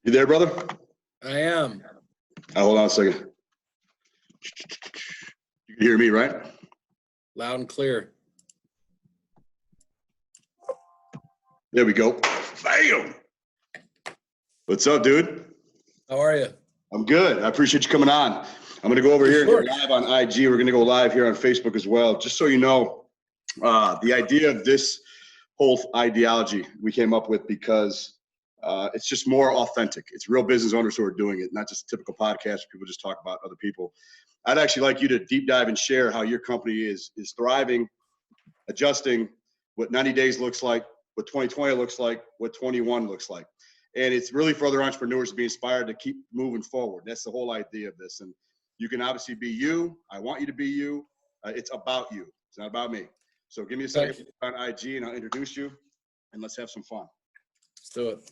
You there, brother? I am. Hold on a second. You can hear me, right? Loud and clear. There we go. Bam! What's up, dude? How are you? I'm good. I appreciate you coming on. I'm going to go over here and Sure. go live on IG. We're going to go live here on Facebook as well. Just so you know, the idea of this whole ideology we came up with because it's just more authentic. It's real business owners who are doing it, not just a typical podcast where people just talk about other people. I'd actually like you to deep dive and share how your company is thriving, adjusting, what 90 days looks like, what 2020 looks like, what 21 looks like. And it's really for other entrepreneurs to be inspired to keep moving forward. That's the whole idea of this. And you can obviously be you. I want you to be you. It's about you. It's not about me. So give me a second on IG and I'll introduce you and let's have some fun. Let's do it.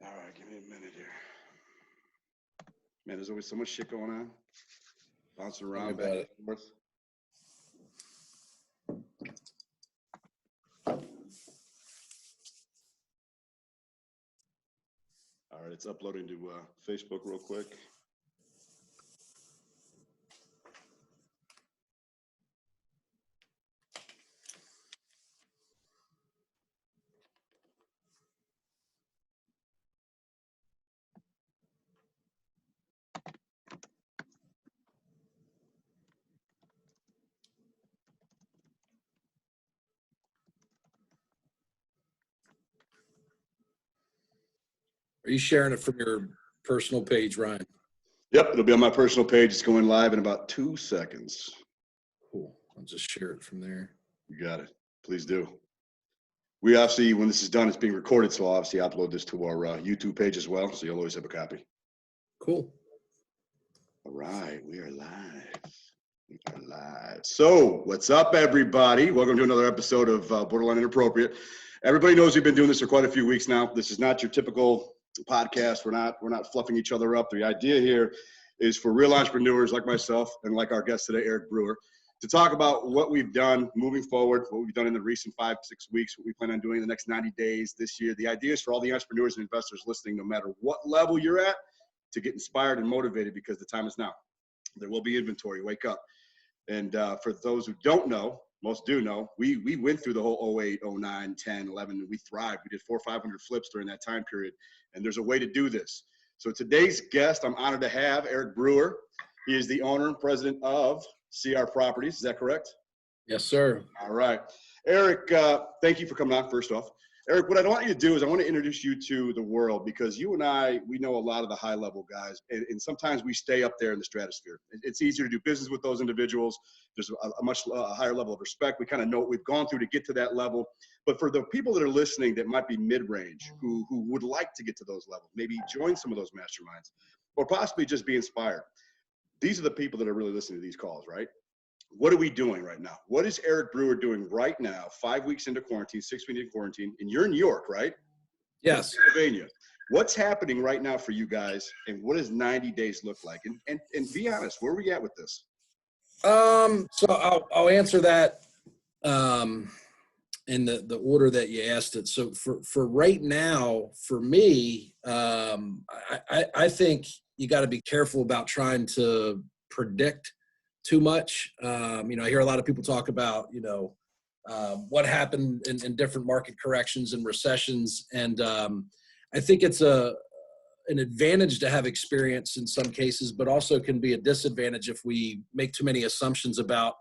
All right, give me a minute here. Man, there's always so much shit going on. Bouncing around back and forth. All right, it's uploading to Facebook real quick. Are you sharing it from your personal page, Ryan? Yep, it'll be on my personal page. It's going live in about 2 seconds. Cool. I'll just share it from there. You got it. Please do. We obviously, when this is done, it's being recorded, so I'll obviously upload this to our YouTube page as well, so you'll always have a copy. Cool. All right, we are live. We are live. So, what's up, everybody? Welcome to another episode of Borderline Inappropriate. Everybody knows we've been doing this for quite a few weeks now. This is not your typical podcast. We're not fluffing each other up. The idea here is for real entrepreneurs like myself and like our guest today, Eric Brewer, to talk about what we've done moving forward, what we've done in the recent 5-6 weeks, what we plan on doing in the next 90 days this year. The idea is for all the entrepreneurs and investors listening, no matter what level you're at, to get inspired and motivated because the time is now. There will be inventory. Wake up. And for those who don't know, most do know, we went through the whole 08, 09, 10, 11, and we thrived. We did 400 or 500 flips during that time period. And there's a way to do this. So today's guest, I'm honored to have Eric Brewer. He is the owner and president of CR Properties. Is that correct? Yes, sir. All right. Eric, thank you for coming on, first off. Eric, what I want you to do is I want to introduce you to the world because you and I, we know a lot of the high-level guys, and sometimes we stay up there in the stratosphere. It's easier to do business with those individuals. There's a much higher level of respect. We kind of know what we've gone through to get to that level. But for the people that are listening that might be mid-range, who would like to get to those levels, maybe join some of those masterminds, or possibly just be inspired, these are the people that are really listening to these calls, right? What are we doing right now? What is Eric Brewer doing right now, 5 weeks into quarantine, 6 weeks into quarantine, and you're in New York, right? Yes. Pennsylvania. What's happening right now for you guys, and what does 90 days look like? And be honest, where are we at with this? So I'll answer that in the order that you asked it. So for right now, for me, I think you got to be careful about trying to predict too much. I hear a lot of people talk about, what happened in different market corrections and recessions. And I think it's an advantage to have experience in some cases, but also can be a disadvantage if we make too many assumptions about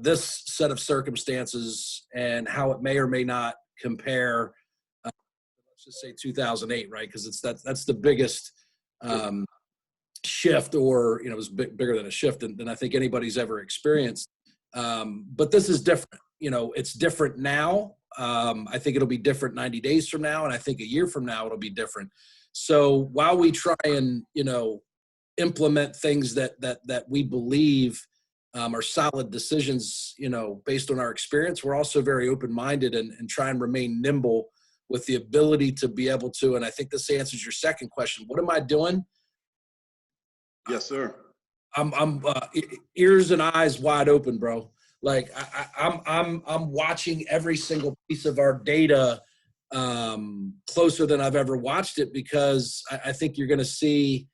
this set of circumstances and how it may or may not compare. Let's just say 2008, right? Because that's the biggest shift, or it was bigger than a shift than I think anybody's ever experienced. But this is different. It's different now. I think it'll be different 90 days from now, and I think a year from now it'll be different. So while we try and implement things that we believe are solid decisions, based on our experience, we're also very open-minded and try and remain nimble with the ability to be able to. And I think this answers your second question. What am I doing? Yes, sir. I'm ears and eyes wide open, bro. Like I'm watching every single piece of our data closer than I've ever watched it, because I think you're going to see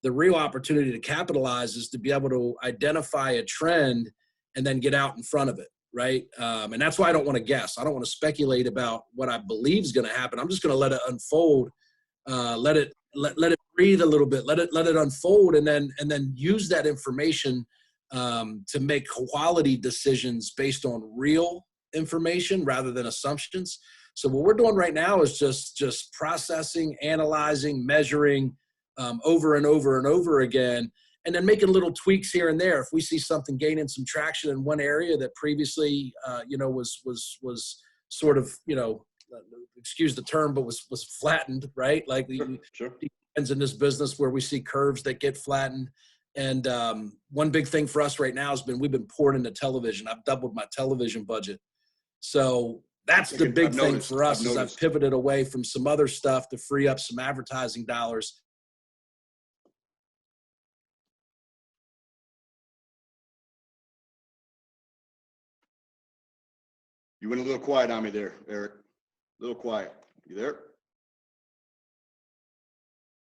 the real opportunity to capitalize is to be able to identify a trend and then get out in front of it. Right. And that's why I don't want to guess. I don't want to speculate about what I believe is going to happen. I'm just going to let it unfold, let it breathe a little bit, let it unfold, and then use that information to make quality decisions based on real information rather than assumptions. So what we're doing right now is just processing, analyzing, measuring over and over and over again, and then making little tweaks here and there. If we see something gaining some traction in one area that previously, was sort of, excuse the term, but was flattened, right? Like Sure. in this business where we see curves that get flattened. And one big thing for us right now has been we've been pouring into television. I've doubled my television budget. So that's the big thing for us is I've pivoted away from some other stuff to free up some advertising dollars. You went a little quiet on me there, Eric. A little quiet. You there?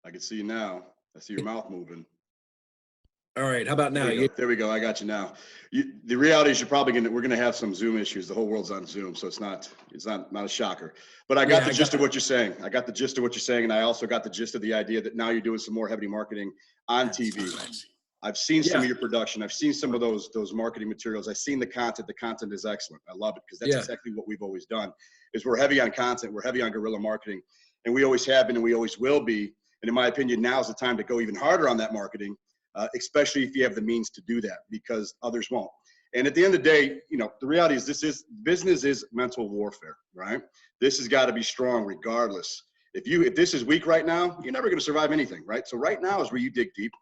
I can see you now. I see your mouth moving. All right. How about now? There we go. I got you now. The reality is we're going to have some Zoom issues. The whole world's on Zoom, so it's not a shocker. But I got the gist of what you're saying. I got the gist of what you're saying, and I also got the gist of the idea that now you're doing some more heavy marketing on TV. I've seen some of your production. I've seen some of those marketing materials. I've seen the content. The content is excellent. I love it because that's exactly what we've always done. Is we're heavy on content. We're heavy on guerrilla marketing, and we always have been, and we always will be. And in my opinion, now is the time to go even harder on that marketing. Especially if you have the means to do that, because others won't. And at the end of the day, the reality is business is mental warfare, right? This has got to be strong regardless. If this is weak right now, you're never going to survive anything, right? So right now is where you dig deep.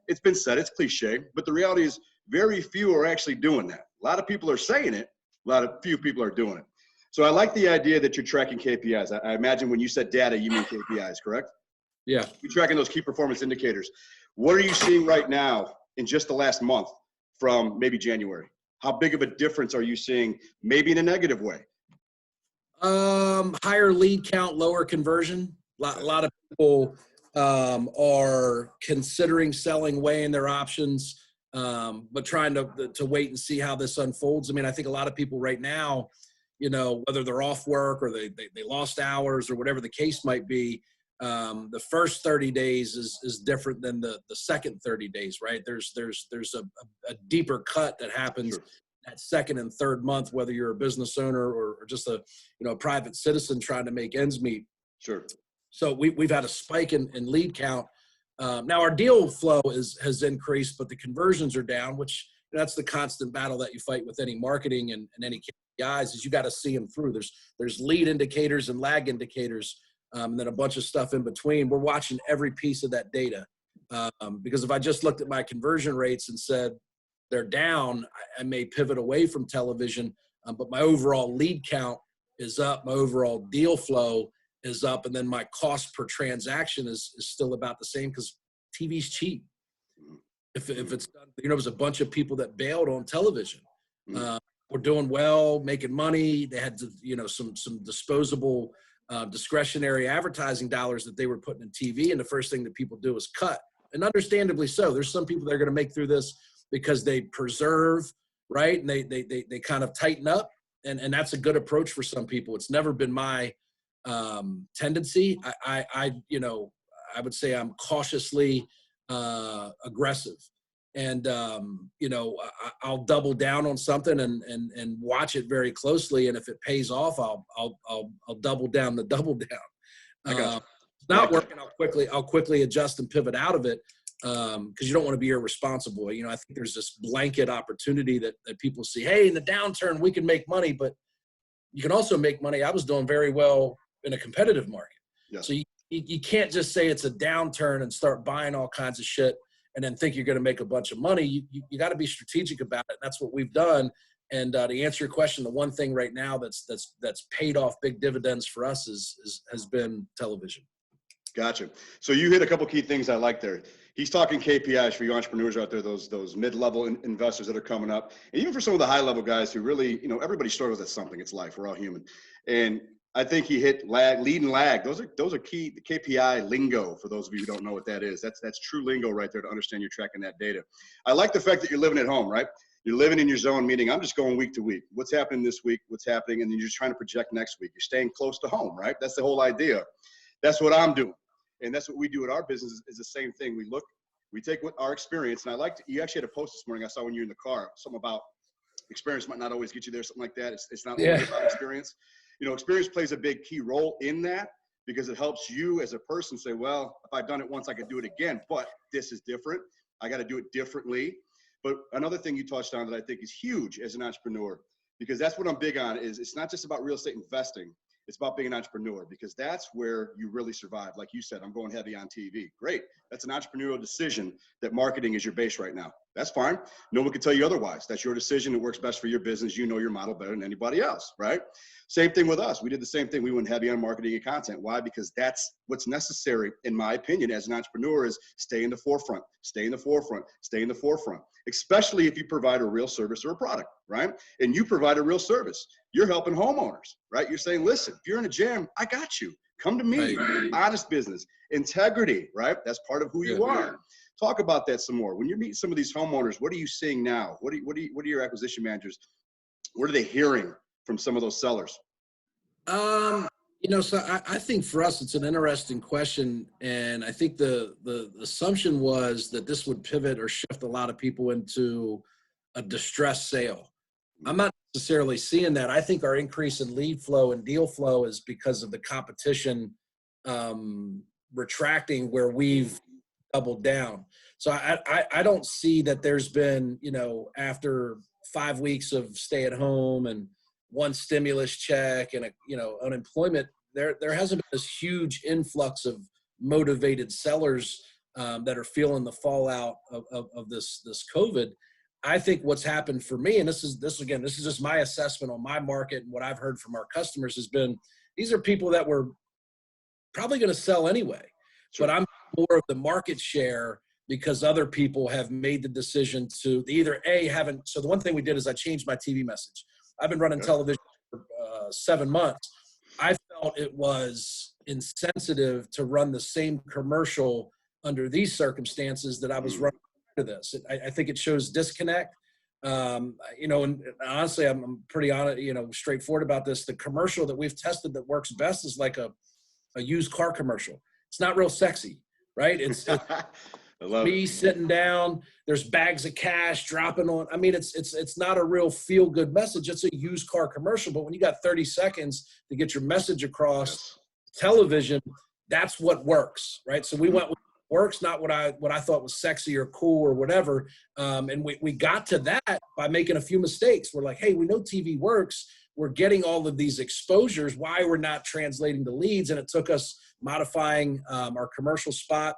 It's been said, it's cliche, but the reality is very few are actually doing that. A lot of people are saying it, few people are doing it. So I like the idea that you're tracking KPIs. I imagine when you said data, you mean KPIs, correct? Yeah. You're tracking those key performance indicators. What are you seeing right now in just the last month from maybe January? How big of a difference are you seeing, maybe in a negative way? Higher lead count, lower conversion. A lot of people are considering selling, weighing their options, but trying to wait and see how this unfolds. I mean, I think a lot of people right now, whether they're off work or they lost hours or whatever the case might be, the first 30 days is different than the second 30 days, right? There's a deeper cut that happens that second and third month, whether you're a business owner or just a private citizen trying to make ends meet. Sure. So we've had a spike in lead count. Now our deal flow has increased, but the conversions are down, which that's the constant battle that you fight with any marketing and any KPIs is you got to see them through. There's lead indicators and lag indicators. And then a bunch of stuff in between. We're watching every piece of that data because if I just looked at my conversion rates and said they're down, I may pivot away from television, but my overall lead count is up, my overall deal flow is up, and then my cost per transaction is still about the same because TV's cheap. If it's done, there's a bunch of people that bailed on television. We're doing well, making money. They had some disposable discretionary advertising dollars that they were putting in TV, and the first thing that people do is cut, and understandably so. There's some people that are going to make through this because they preserve, right, and they kind of tighten up, and that's a good approach for some people. It's never been my tendency. I would say I'm cautiously aggressive. And, I'll double down on something and watch it very closely. And if it pays off, I'll double down the double down. I got you. It's not working. I'll quickly adjust and pivot out of it. Cause you don't want to be irresponsible. I think there's this blanket opportunity that people see, hey, in the downturn, we can make money, but you can also make money. I was doing very well in a competitive market. Yeah. So you can't just say it's a downturn and start buying all kinds of shit and then think you're going to make a bunch of money. You got to be strategic about it. That's what we've done. And to answer your question, the one thing right now that's paid off big dividends for us has been television. Gotcha. So you hit a couple key things I like there. He's talking KPIs for you entrepreneurs out there, those mid-level investors that are coming up, and even for some of the high-level guys who really, everybody struggles at something. It's life. We're all human. And I think he hit lead and lag. Those are key KPI lingo for those of you who don't know what that is. That's true lingo right there to understand you're tracking that data. I like the fact that you're living at home, right? You're living in your zone, meaning I'm just going week to week. What's happening this week? What's happening? And then you're just trying to project next week. You're staying close to home, right? That's the whole idea. That's what I'm doing. And that's what we do at our business is the same thing. We take what our experience, and you actually had a post this morning I saw when you were in the car, something about experience might not always get you there, something like that. It's not always about experience. Experience plays a big key role in that because it helps you as a person say, well, if I've done it once, I could do it again, but this is different. I got to do it differently. But another thing you touched on that I think is huge as an entrepreneur, because that's what I'm big on, is it's not just about real estate investing. It's about being an entrepreneur, because that's where you really survive. Like you said, I'm going heavy on TV. Great. That's an entrepreneurial decision that marketing is your base right now. That's fine. No one can tell you otherwise. That's your decision. It works best for your business. You know your model better than anybody else, right? Same thing with us. We did the same thing. We went heavy on marketing and content. Why? Because that's what's necessary, in my opinion, as an entrepreneur, is stay in the forefront, stay in the forefront, stay in the forefront, especially if you provide a real service or a product, right? And you provide a real service. You're helping homeowners, right? You're saying, listen, if you're in a jam, I got you. Come to me. Honest business, integrity, right? That's part of who you are. Talk about that some more. When you meet some of these homeowners, what are you seeing now? What are your acquisition managers? What are they hearing from some of those sellers? So I think for us, it's an interesting question. And I think the assumption was that this would pivot or shift a lot of people into a distressed sale. I'm not necessarily seeing that. I think our increase in lead flow and deal flow is because of the competition retracting where we've doubled down. So I don't see that there's been, after 5 weeks of stay at home and one stimulus check and unemployment, there hasn't been this huge influx of motivated sellers that are feeling the fallout of this COVID. I think what's happened for me, and this is just my assessment on my market and what I've heard from our customers, has been these are people that were probably going to sell anyway, but I'm more of the market share because other people have made the decision to either haven't. So the one thing we did is I changed my TV message. I've been running television for 7 months. I felt it was insensitive to run the same commercial under these circumstances that I was running to this. I think it shows disconnect. And honestly, I'm pretty honest, straightforward about this. The commercial that we've tested that works best is like a used car commercial. It's not real sexy, right? It's me sitting down, there's bags of cash dropping on. I mean, it's not a real feel good message. It's a used car commercial, but when you got 30 seconds to get your message across television, that's what works, right? So we went with what works, not what I thought was sexy or cool or whatever. And we got to that by making a few mistakes. We're like, hey, we know TV works. We're getting all of these exposures. Why we're not translating the leads? And it took us modifying our commercial spot,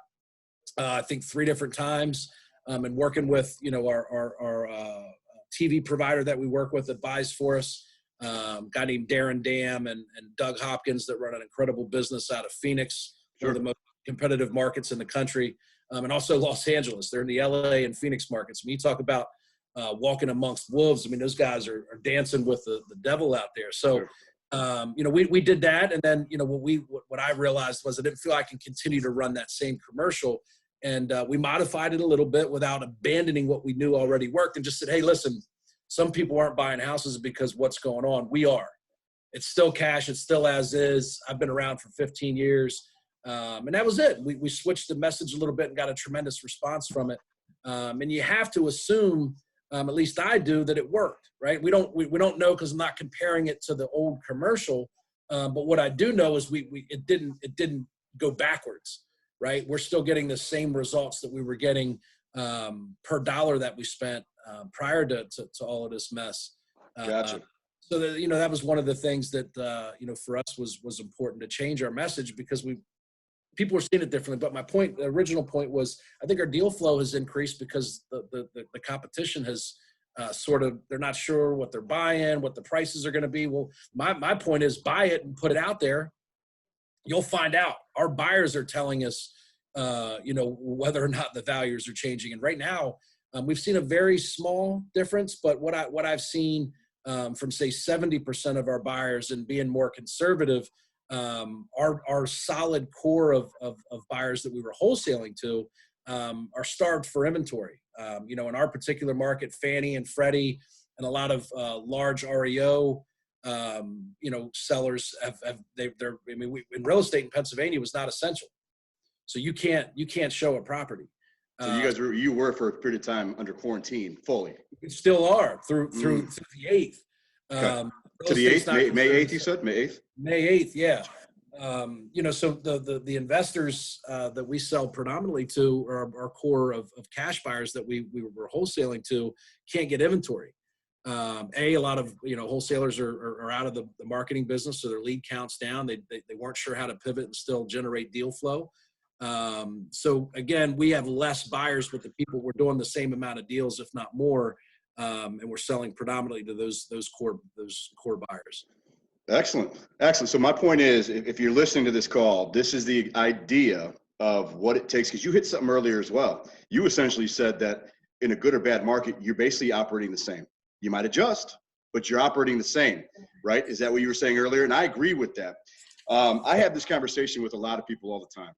I think 3 different times, and working with our TV provider that we work with that buys for us, a guy named Darren Dam and Doug Hopkins that run an incredible business out of Phoenix, one of the most competitive markets in the country, and also Los Angeles. They're in the LA and Phoenix markets. When you talk about walking amongst wolves, I mean, those guys are dancing with the devil out there. So, we did that. And then, what I realized was I didn't feel I can continue to run that same commercial. And we modified it a little bit without abandoning what we knew already worked, and just said, hey, listen, some people aren't buying houses because what's going on. We are. It's still cash. It's still as is. I've been around for 15 years. And that was it. We switched the message a little bit and got a tremendous response from it. And you have to assume, at least I do, that it worked, right? We don't know because I'm not comparing it to the old commercial. But what I do know is it didn't go backwards. Right, we're still getting the same results that we were getting per dollar that we spent prior to all of this mess. Gotcha. So that was one of the things that for us was important to change our message, because people were seeing it differently. But the original point was, I think our deal flow has increased because the competition has they're not sure what they're buying, what the prices are going to be. Well, my point is, buy it and put it out there. You'll find out. Our buyers are telling us, whether or not the values are changing. And right now, we've seen a very small difference, but what I've seen from say 70% of our buyers and being more conservative, our solid core of buyers that we were wholesaling to are starved for inventory. In our particular market, Fannie and Freddie and a lot of large REO, sellers in real estate in Pennsylvania was not essential. So you can't show a property. So you guys were for a period of time under quarantine fully. We still are through the 8th. Okay. To the 8th, May 8th, you said? May 8th? May 8th, yeah. So the investors that we sell predominantly to, or our core of cash buyers that we were wholesaling to, can't get inventory. A lot of wholesalers are out of the marketing business, so their lead count's down. They weren't sure how to pivot and still generate deal flow. So again, we have less buyers, but the people we're doing the same amount of deals, if not more, and we're selling predominantly to those core buyers. Excellent. So my point is, if you're listening to this call, this is the idea of what it takes, because you hit something earlier as well. You essentially said that in a good or bad market, you're basically operating the same. You might adjust, but you're operating the same, right? Is that what you were saying earlier? And I agree with that. I have this conversation with a lot of people all the time.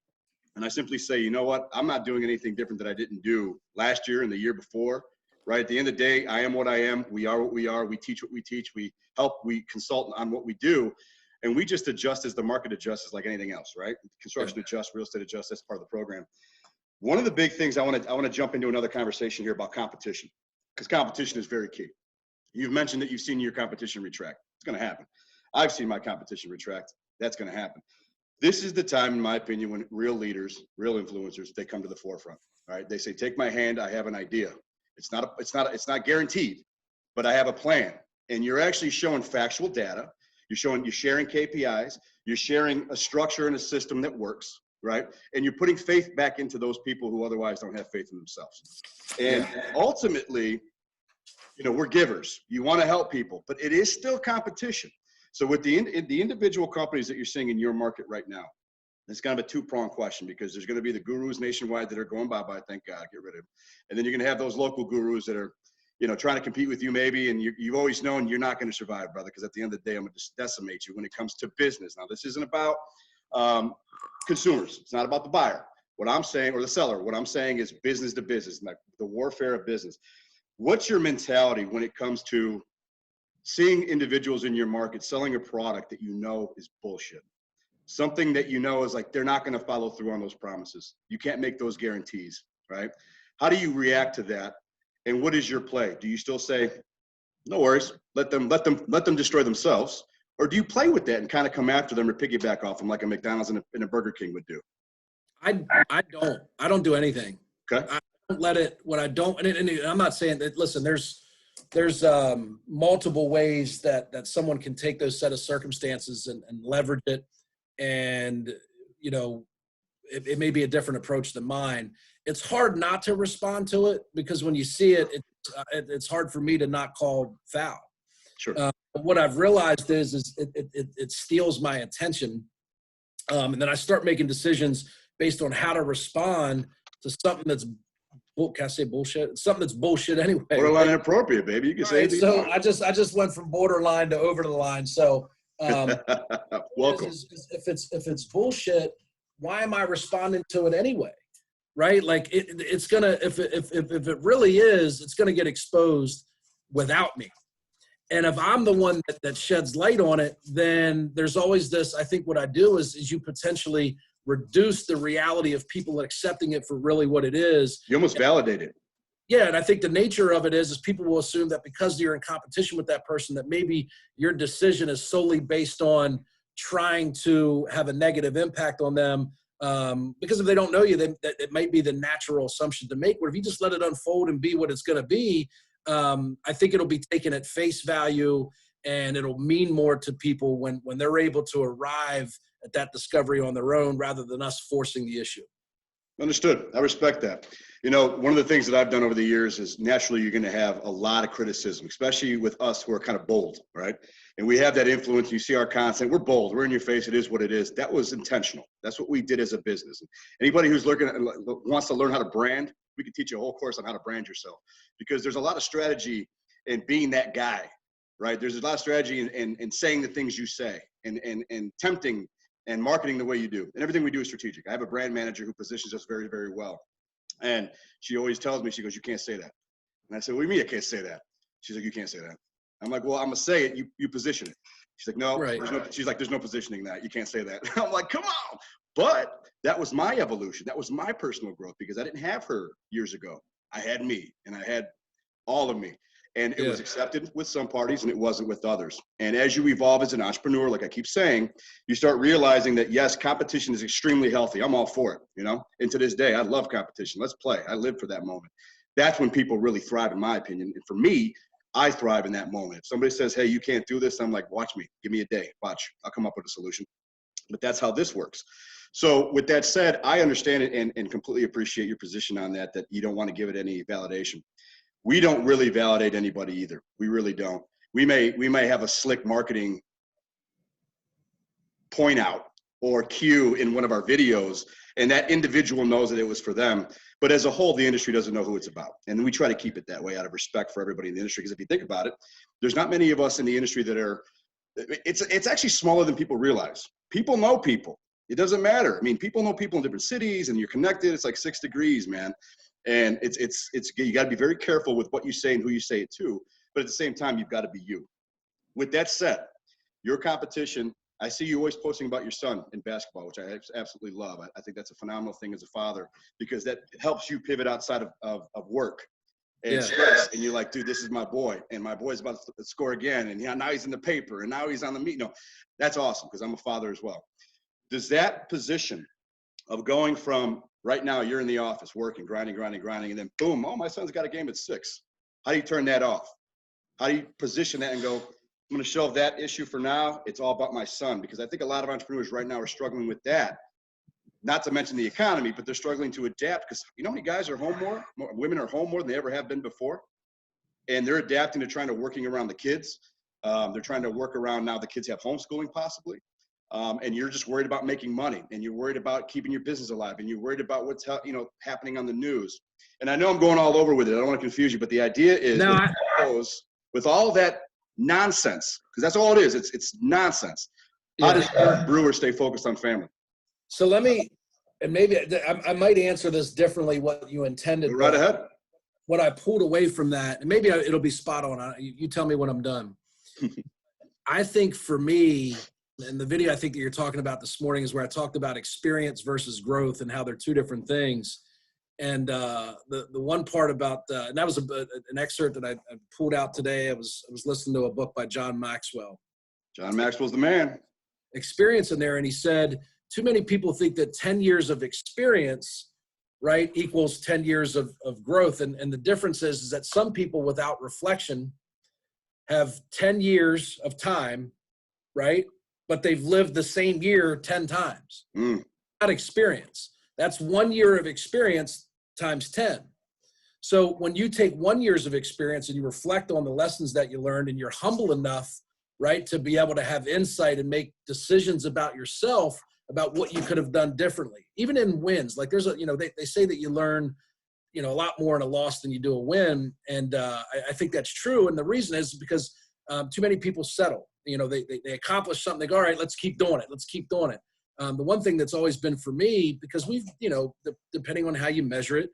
And I simply say, you know what? I'm not doing anything different that I didn't do last year and the year before, right? At the end of the day, I am what I am. We are what we are. We teach what we teach. We help, we consult on what we do. And we just adjust as the market adjusts, like anything else, right? Construction adjusts, real estate adjusts, that's part of the program. One of the big things I want to jump into another conversation here about competition, because competition is very key. You've mentioned that you've seen your competition retract. It's going to happen. I've seen my competition retract. That's going to happen. This is the time, in my opinion, when real leaders, real influencers, they come to the forefront. All right, they say, "Take my hand. I have an idea. It's not guaranteed, but I have a plan." And you're actually showing factual data. You're sharing KPIs. You're sharing a structure and a system that works, right? And you're putting faith back into those people who otherwise don't have faith in themselves. And ultimately, we're givers. You want to help people, but it is still competition. So with the individual companies that you're seeing in your market right now, it's kind of a two-pronged question, because there's going to be the gurus nationwide that are going bye-bye, thank God, get rid of them. And then you're going to have those local gurus that are, trying to compete with you maybe, and you've always known you're not going to survive, brother, because at the end of the day, I'm going to decimate you when it comes to business. Now, this isn't about consumers. It's not about the buyer. What I'm saying, or the seller, what I'm saying is business to business, like the warfare of business. What's your mentality when it comes to seeing individuals in your market selling a product that is bullshit? Something that is like they're not going to follow through on those promises. You can't make those guarantees, right? How do you react to that? And what is your play? Do you still say, no worries, let them destroy themselves? Or do you play with that and kind of come after them or piggyback off them like a McDonald's and a Burger King would do? I don't do anything. Okay. I don't let it, what I don't, and I'm not saying that, listen, there's multiple ways that someone can take those set of circumstances and leverage it. And, it may be a different approach than mine. It's hard not to respond to it, because when you see it, it's hard for me to not call foul. Sure. What I've realized is it steals my attention. And then I start making decisions based on how to respond to something that's, can I say bullshit? Something that's bullshit anyway. Borderline inappropriate, baby. You can say it. So I just went from borderline to over the line. So welcome. If it's bullshit, why am I responding to it anyway? Right? Like it's gonna, if it really is, it's gonna get exposed without me. And if I'm the one that sheds light on it, then there's always this. I think what I do is you potentially reduce the reality of people accepting it for really what it is. You almost validate it. Yeah, and I think the nature of it is people will assume that because you're in competition with that person, that maybe your decision is solely based on trying to have a negative impact on them. Because if they don't know you, then it might be the natural assumption to make. Where if you just let it unfold and be what it's going to be, I think it'll be taken at face value, and it'll mean more to people when they're able to arrive at that discovery on their own, rather than us forcing the issue. Understood. I respect that. You know, one of the things that I've done over the years is naturally you're going to have a lot of criticism, especially with us who are kind of bold, right? And we have that influence. You see our content. We're bold. We're in your face. It is what it is. That was intentional. That's what we did as a business. Anybody who's wants to learn how to brand, we can teach you a whole course on how to brand yourself, because there's a lot of strategy in being that guy, right? There's a lot of strategy in saying the things you say and tempting and marketing the way you do. And everything we do is strategic. I have a brand manager who positions us very, very well. And she always tells me, she goes, "You can't say that." And I said, "What do you mean I can't say that?" She's like, "You can't say that." I'm like, "Well, I'm going to say it. You position it." She's like, "No, Right. she's like, there's no positioning that. You can't say that." I'm like, "Come on." But that was my evolution. That was my personal growth, because I didn't have her years ago. I had me, and I had all of me. And it was accepted with some parties and it wasn't with others. And as you evolve as an entrepreneur, like I keep saying, you start realizing that, yes, competition is extremely healthy. I'm all for it, you know? And to this day, I love competition. Let's play. I live for that moment. That's when people really thrive, in my opinion. And for me, I thrive in that moment. If somebody says, "Hey, you can't do this," I'm like, "Watch me. Give me a day. Watch. I'll come up with a solution." But that's how this works. So with that said, I understand it and completely appreciate your position on that you don't want to give it any validation. We don't really validate anybody either. We really don't. We may have a slick marketing point out or cue in one of our videos, and that individual knows that it was for them. But as a whole, the industry doesn't know who it's about. And we try to keep it that way out of respect for everybody in the industry. Because if you think about it, there's not many of us in the industry that are, it's actually smaller than people realize. People know people. It doesn't matter. I mean, people know people in different cities and you're connected. It's like 6 degrees, man. And it's you got to be very careful with what you say and who you say it to. But at the same time, you've got to be you. With that said, your competition, I see you always posting about your son in basketball, which I absolutely love. I think that's a phenomenal thing as a father, because that helps you pivot outside of work and stress. And you're like, "Dude, this is my boy, and my boy's about to score again. And now he's in the paper, and now he's on the meet." No, that's awesome, because I'm a father as well. Does that position of going from right now, you're in the office working, grinding, and then boom, "Oh, my son's got a game at 6. How do you turn that off? How do you position that and go, "I'm going to shelve that issue for now. It's all about my son"? Because I think a lot of entrepreneurs right now are struggling with that. Not to mention the economy, but they're struggling to adapt, because you know how many guys are home more, women are home more than they ever have been before. And they're adapting to trying to working around the kids. They're trying to work around now the kids have homeschooling possibly. And you're just worried about making money, and you're worried about keeping your business alive, and you're worried about what's happening on the news. And I know I'm going all over with it. I don't want to confuse you, but the idea is with all that nonsense, because that's all it is. It's nonsense. How does Brewer stay focused on family? So let me, and maybe I might answer this differently what you intended. Go right ahead. What I pulled away from that, and maybe it'll be spot on. You tell me when I'm done. I think for me, and the video I think that you're talking about this morning is where I talked about experience versus growth and how they're two different things. And the one part about, and that was an excerpt that I pulled out today. I was listening to a book by John Maxwell. John Maxwell's the man. Experience in there. And he said, too many people think that 10 years of experience, right, equals 10 years of growth. And the difference is that some people without reflection have 10 years of time, right? But they've lived the same year 10 times. Not experience. That's 1 year of experience times 10. So when you take 1 year's of experience and you reflect on the lessons that you learned, and you're humble enough, right, to be able to have insight and make decisions about yourself, about what you could have done differently, even in wins. Like there's they say that you learn, a lot more in a loss than you do a win. And I think that's true. And the reason is because too many people settle. They accomplish something. They go, "All right, let's keep doing it. Let's keep doing it." The one thing that's always been for me, because we've, depending on how you measure it,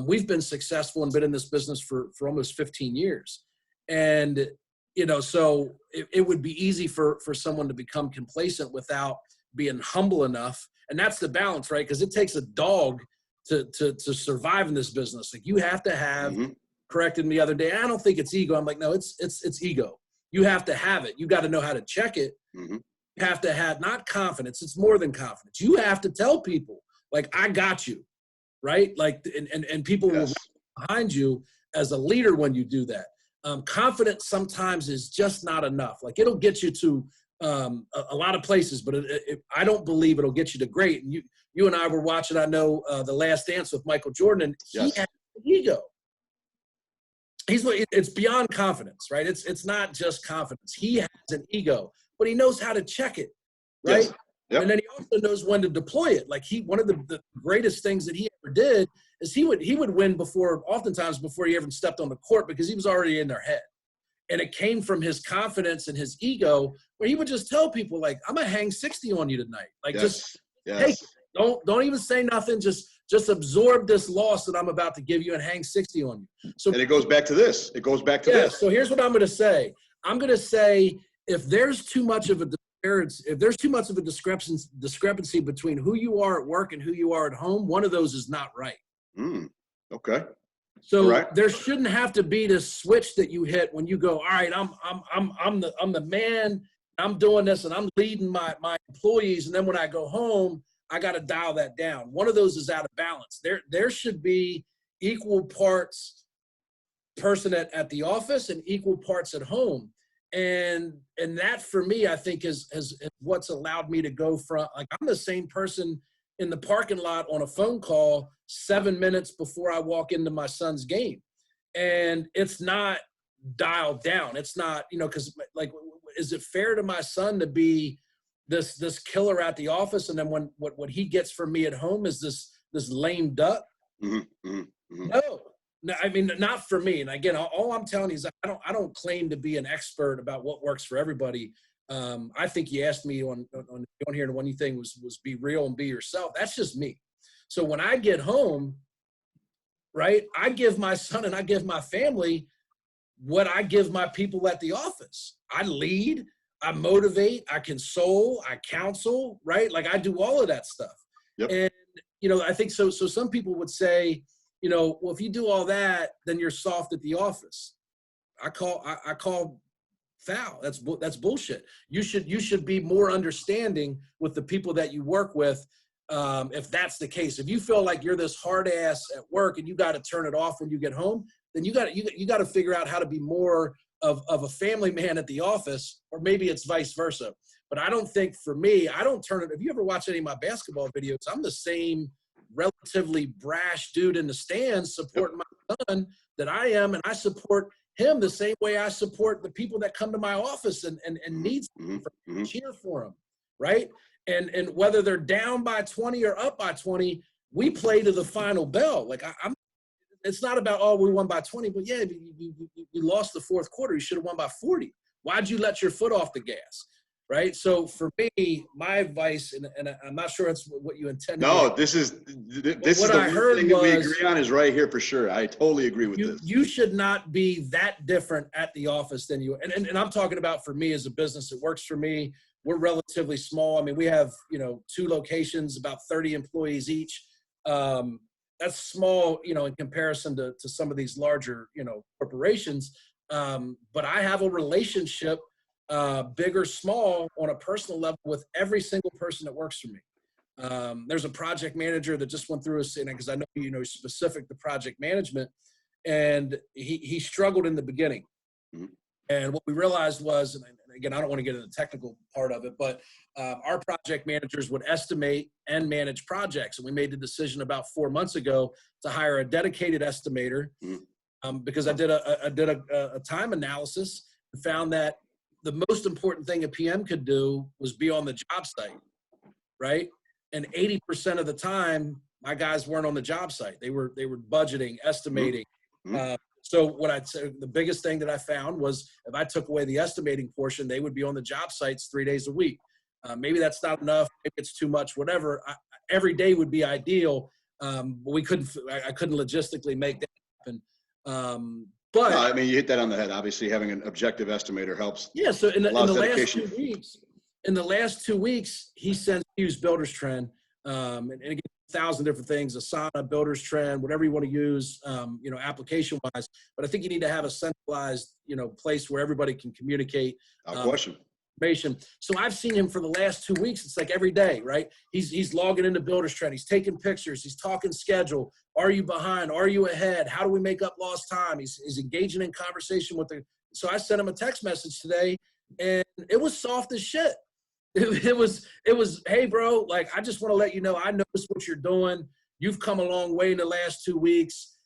we've been successful and been in this business for almost 15 years. And, so it would be easy for someone to become complacent without being humble enough. And that's the balance, right? Because it takes a dog to survive in this business. Like you have to have, corrected me the other day, I don't think it's ego. I'm like, no, it's ego. You have to have it. You got to know how to check it. You have to have not confidence. It's more than confidence. You have to tell people, like, "I got you," right? Like, and people will be behind you as a leader when you do that. Confidence sometimes is just not enough. Like it'll get you to a lot of places, but I don't believe it'll get you to great. And you and I were watching, I know, The Last Dance with Michael Jordan, and he Yes. has an ego. It's beyond confidence, right? It's not just confidence. He has an ego, but he knows how to check it, right? Yes. Yep. And then he also knows when to deploy it. Like one of the greatest things that he ever did is he would win oftentimes before he ever stepped on the court, because he was already in their head. And it came from his confidence and his ego, where he would just tell people, like, I'm gonna hang 60 on you tonight. Like, just hey, don't even say nothing. Just absorb this loss that I'm about to give you and hang 60 on you. So, and it goes back to this. It goes back to this. So here's what I'm gonna say. I'm gonna say, if there's too much of a discrepancy between who you are at work and who you are at home, one of those is not right. Okay. So there shouldn't have to be this switch that you hit when you go, all right, I'm the man, I'm doing this and I'm leading my employees, and then when I go home, I got to dial that down. One of those is out of balance. There should be equal parts person at the office and equal parts at home. And that, for me, I think is what's allowed me to go from, like, I'm the same person in the parking lot on a phone call 7 minutes before I walk into my son's game. And it's not dialed down. It's not, because, like, is it fair to my son to be this killer at the office, and then when what he gets from me at home is this lame duck? No, I mean, not for me. And again, all I'm telling you is I don't claim to be an expert about what works for everybody. I think you asked me on here, and one thing was be real and be yourself. That's just me. So when I get home, right, I give my son and I give my family what I give my people at the office. I lead, I motivate, I console, I counsel, right? Like, I do all of that stuff. Yep. And, I think so some people would say, well, if you do all that, then you're soft at the office. I call foul. That's bullshit. You should be more understanding with the people that you work with. If that's the case, if you feel like you're this hard ass at work and you got to turn it off when you get home, then you got to figure out how to be more of a family man at the office, or maybe it's vice versa. But I don't think, for me, I don't turn it. If you ever watch any of my basketball videos, I'm the same relatively brash dude in the stands supporting my son that I am, and I support him the same way I support the people that come to my office and need to cheer for him, right? And whether they're down by 20 or up by 20, we play to the final bell. Like, it's not about, oh, we won by 20, but yeah, you lost the fourth quarter. You should have won by 40. Why'd you let your foot off the gas? Right. So for me, my advice, and I'm not sure it's what you intended. No, this is the thing that we agree on is right here for sure. I totally agree with this. You should not be that different at the office than you. And I'm talking about, for me as a business, it works for me. We're relatively small. I mean, we have, 2 locations, about 30 employees each. That's small, in comparison to some of these larger, corporations. But I have a relationship, big or small, on a personal level with every single person that works for me. There's a project manager that just went through because I know, specific to project management, and he struggled in the beginning. And what we realized was, and again, I don't want to get into the technical part of it, but our project managers would estimate and manage projects. And we made the decision about 4 months ago to hire a dedicated estimator, because I did a time analysis and found that the most important thing a PM could do was be on the job site, right? And 80% of the time, my guys weren't on the job site. They were budgeting, estimating. So what I'd say, the biggest thing that I found was, if I took away the estimating portion, they would be on the job sites 3 days a week. Maybe that's not enough. Maybe it's too much, whatever. Every day would be ideal. But I couldn't logistically make that happen. But no, I mean, you hit that on the head. Obviously, having an objective estimator helps. Yeah. So in the last 2 weeks, he used Builder's Trend, and again, 1,000 different things, Asana, Builder's Trend, whatever you want to use, application wise. But I think you need to have a centralized, place where everybody can communicate. Question. Information. So I've seen him for the last 2 weeks. It's like every day, right? He's logging into Builder's Trend. He's taking pictures. He's talking schedule. Are you behind? Are you ahead? How do we make up lost time? He's engaging in conversation with so I sent him a text message today And it was soft as shit. It was, hey, bro, like, I just want to let you know, I noticed what you're doing. You've come a long way in the last 2 weeks.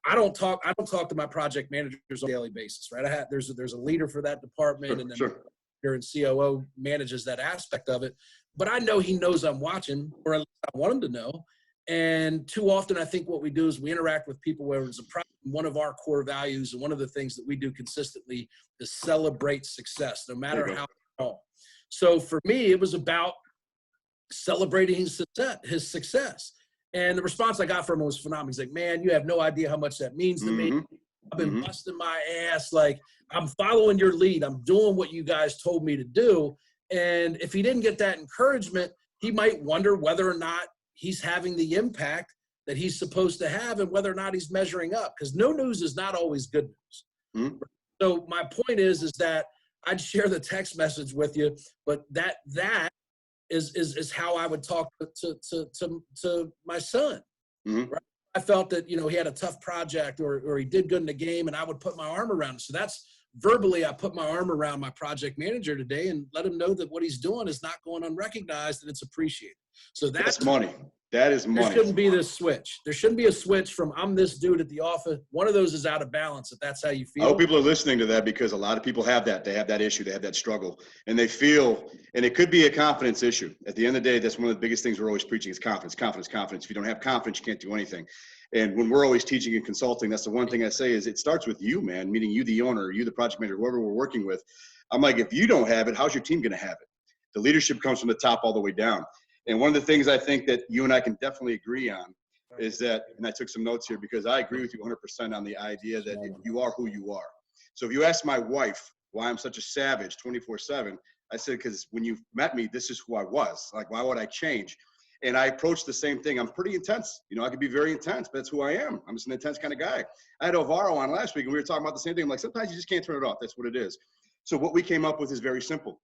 I don't talk to my project managers on a daily basis, right? There's a leader for that department, and then your COO manages that aspect of it. But I know he knows I'm watching, or at least I want him to know. And too often, I think what we do is we interact with people where it's a problem. One of our core values, and one of the things that we do consistently, is celebrate success, no matter how small. So for me, it was about celebrating his success. And the response I got from him was phenomenal. He's like, man, you have no idea how much that means to me. I've been busting my ass. Like, I'm following your lead. I'm doing what you guys told me to do. And if he didn't get that encouragement, he might wonder whether or not he's having the impact that he's supposed to have, and whether or not he's measuring up, because no news is not always good news. So my point is that I'd share the text message with you, but that is how I would talk to my son. Right? I felt that, you know, he had a tough project, or he did good in the game, and I would put my arm around him. So that's verbally, I put my arm around my project manager today and let him know that what he's doing is not going unrecognized and it's appreciated. So that's money. That is money. There shouldn't be this switch. There shouldn't be a switch from I'm this dude at the office. One of those is out of balance, if that's how you feel. I hope people are listening to that, because a lot of people have that. They have that issue. They have that struggle. And they feel, and it could be a confidence issue. At the end of the day, that's one of the biggest things we're always preaching is confidence, confidence, confidence. If you don't have confidence, you can't do anything. And when we're always teaching and consulting, that's the one thing I say is it starts with you, man, meaning you, the owner, you, the project manager, whoever we're working with. I'm like, if you don't have it, how's your team going to have it? The leadership comes from the top all the way down. And one of the things I think that you and I can definitely agree on is that, and I took some notes here because I agree with you 100% on the idea that you are who you are. So if you ask my wife why I'm such a savage 24/7, I said, because when you met me, this is who I was. Like, why would I change? And I approach the same thing. I'm pretty intense. You know, I can be very intense, but that's who I am. I'm just an intense kind of guy. I had Alvaro on last week, and we were talking about the same thing. I'm like, sometimes you just can't turn it off. That's what it is. So what we came up with is very simple.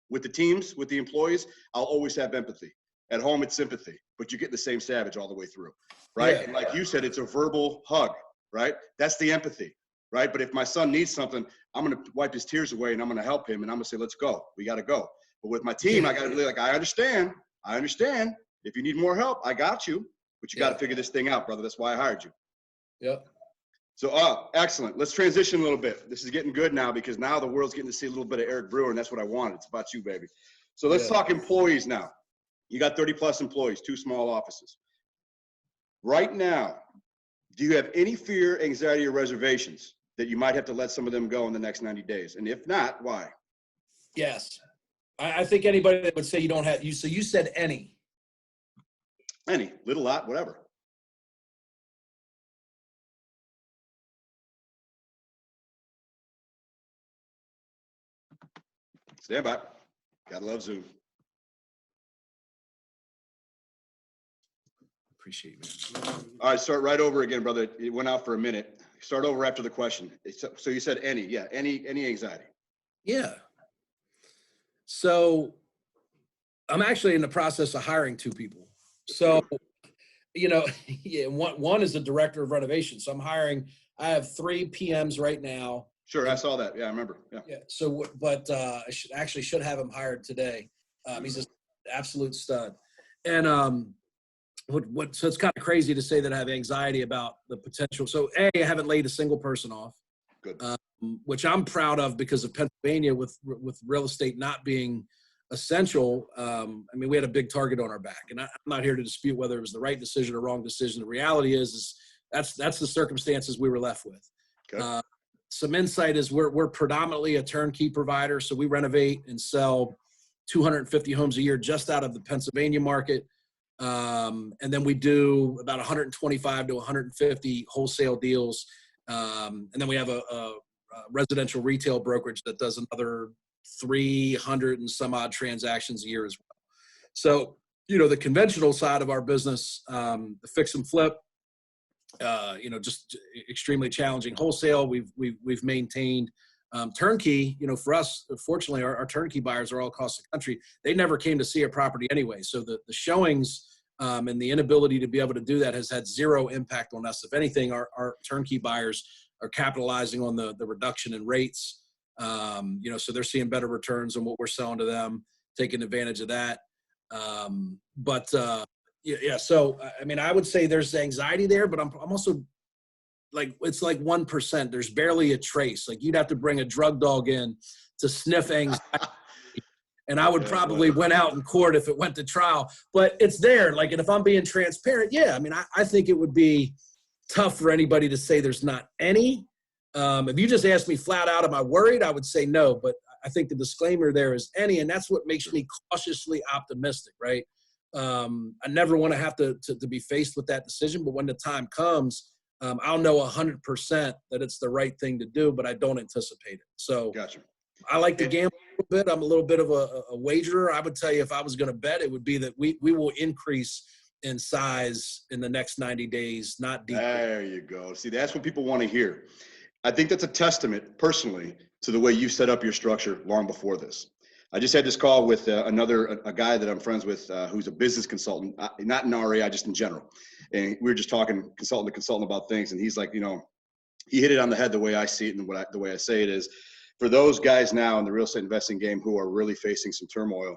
With the teams, with the employees, I'll always have empathy. At home, it's sympathy, but you get the same savage all the way through, right? Yeah. And like you said, it's a verbal hug, right? That's the empathy, right? But if my son needs something, I'm going to wipe his tears away, and I'm going to help him, and I'm going to say, let's go. We got to go. But with my team, I got to be like, I understand. If you need more help, I got you, but you got to figure this thing out, brother. That's why I hired you. Yep. So, excellent. Let's transition a little bit. This is getting good now, because now the world's getting to see a little bit of Eric Brewer, and that's what I wanted. It's about you, baby. So let's talk employees now. You got 30 plus employees, 2 small offices. Right now, do you have any fear, anxiety, or reservations that you might have to let some of them go in the next 90 days? And if not, why? Yes. I think anybody that would say you don't have, so you said any. Any, little, lot, whatever. Stand by. Gotta love Zoom. Appreciate it, man. All right, start right over again, brother. It went out for a minute. Start over after the question. So you said any, any anxiety. Yeah. So I'm actually in the process of hiring 2 people. So, you know, one is the director of renovation. So I have 3 PMs right now. Sure, I saw that. Yeah, I remember. Yeah. So, but I should have him hired today. He's an absolute stud. And so it's kind of crazy to say that I have anxiety about the potential. So I haven't laid a single person off. Good. Which I'm proud of, because of Pennsylvania with real estate not being essential. I mean, we had a big target on our back, and I'm not here to dispute whether it was the right decision or wrong decision. The reality is that's the circumstances we were left with. Okay. Some insight is we're predominantly a turnkey provider. So we renovate and sell 250 homes a year just out of the Pennsylvania market. And then we do about 125 to 150 wholesale deals. And then we have a residential retail brokerage that does another 300 and some odd transactions a year as well. So, you know, the conventional side of our business, the fix and flip, you know, just extremely challenging. Wholesale, we've maintained. Turnkey, you know, for us, fortunately, our turnkey buyers are all across the country. They never came to see a property anyway. So the showings and the inability to be able to do that has had zero impact on us. If anything, our turnkey buyers are capitalizing on the reduction in rates So they're seeing better returns on what we're selling to them, taking advantage of that. So, I mean, I would say there's anxiety there, but I'm also like, it's like 1%. There's barely a trace. Like, you'd have to bring a drug dog in to sniff anxiety. And I would probably win out in court if it went to trial, but it's there. Like, and if I'm being transparent, yeah, I mean, I think it would be tough for anybody to say there's not any. If you just asked me flat out, am I worried? I would say no, but I think the disclaimer there is any, and that's what makes me cautiously optimistic, right? I never want to have to be faced with that decision, but when the time comes, I'll know 100% that it's the right thing to do, but I don't anticipate it. So Gotcha. I like to gamble a little bit. I'm a little bit of a wagerer. I would tell you, if I was going to bet, it would be that we will increase in size in the next 90 days, not decrease. There you go. See, that's what people want to hear. I think that's a testament, personally, to the way you set up your structure long before this. I just had this call with a guy that I'm friends with who's a business consultant, not in our area, just in general. And we were just talking consultant to consultant about things. And he's like, he hit it on the head the way I see it, and the way I say it is, for those guys now in the real estate investing game who are really facing some turmoil,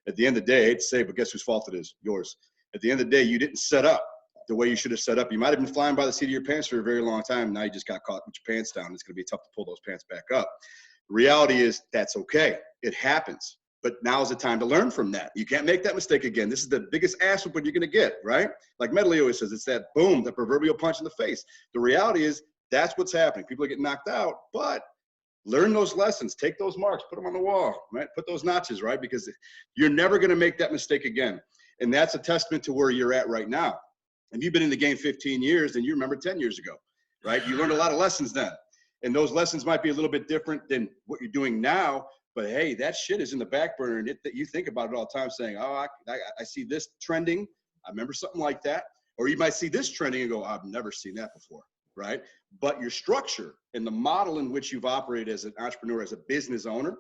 at the end of the day, I hate to say, but guess whose fault it is? Yours. At the end of the day, you didn't set up the way you should have set up. You might have been flying by the seat of your pants for a very long time. Now you just got caught with your pants down. It's going to be tough to pull those pants back up. The reality is that's okay. It happens. But now is the time to learn from that. You can't make that mistake again. This is the biggest ass whooping you're going to get, right? Like Medley always says, it's that boom, the proverbial punch in the face. The reality is that's what's happening. People are getting knocked out, but learn those lessons, take those marks, put them on the wall, right? Put those notches, right? Because you're never going to make that mistake again. And that's a testament to where you're at right now. If you've been in the game 15 years, then you remember 10 years ago, right? You learned a lot of lessons then. And those lessons might be a little bit different than what you're doing now. But hey, that shit is in the back burner, and you think about it all the time saying, oh, I see this trending. I remember something like that. Or you might see this trending and go, I've never seen that before, right? But your structure and the model in which you've operated as an entrepreneur, as a business owner,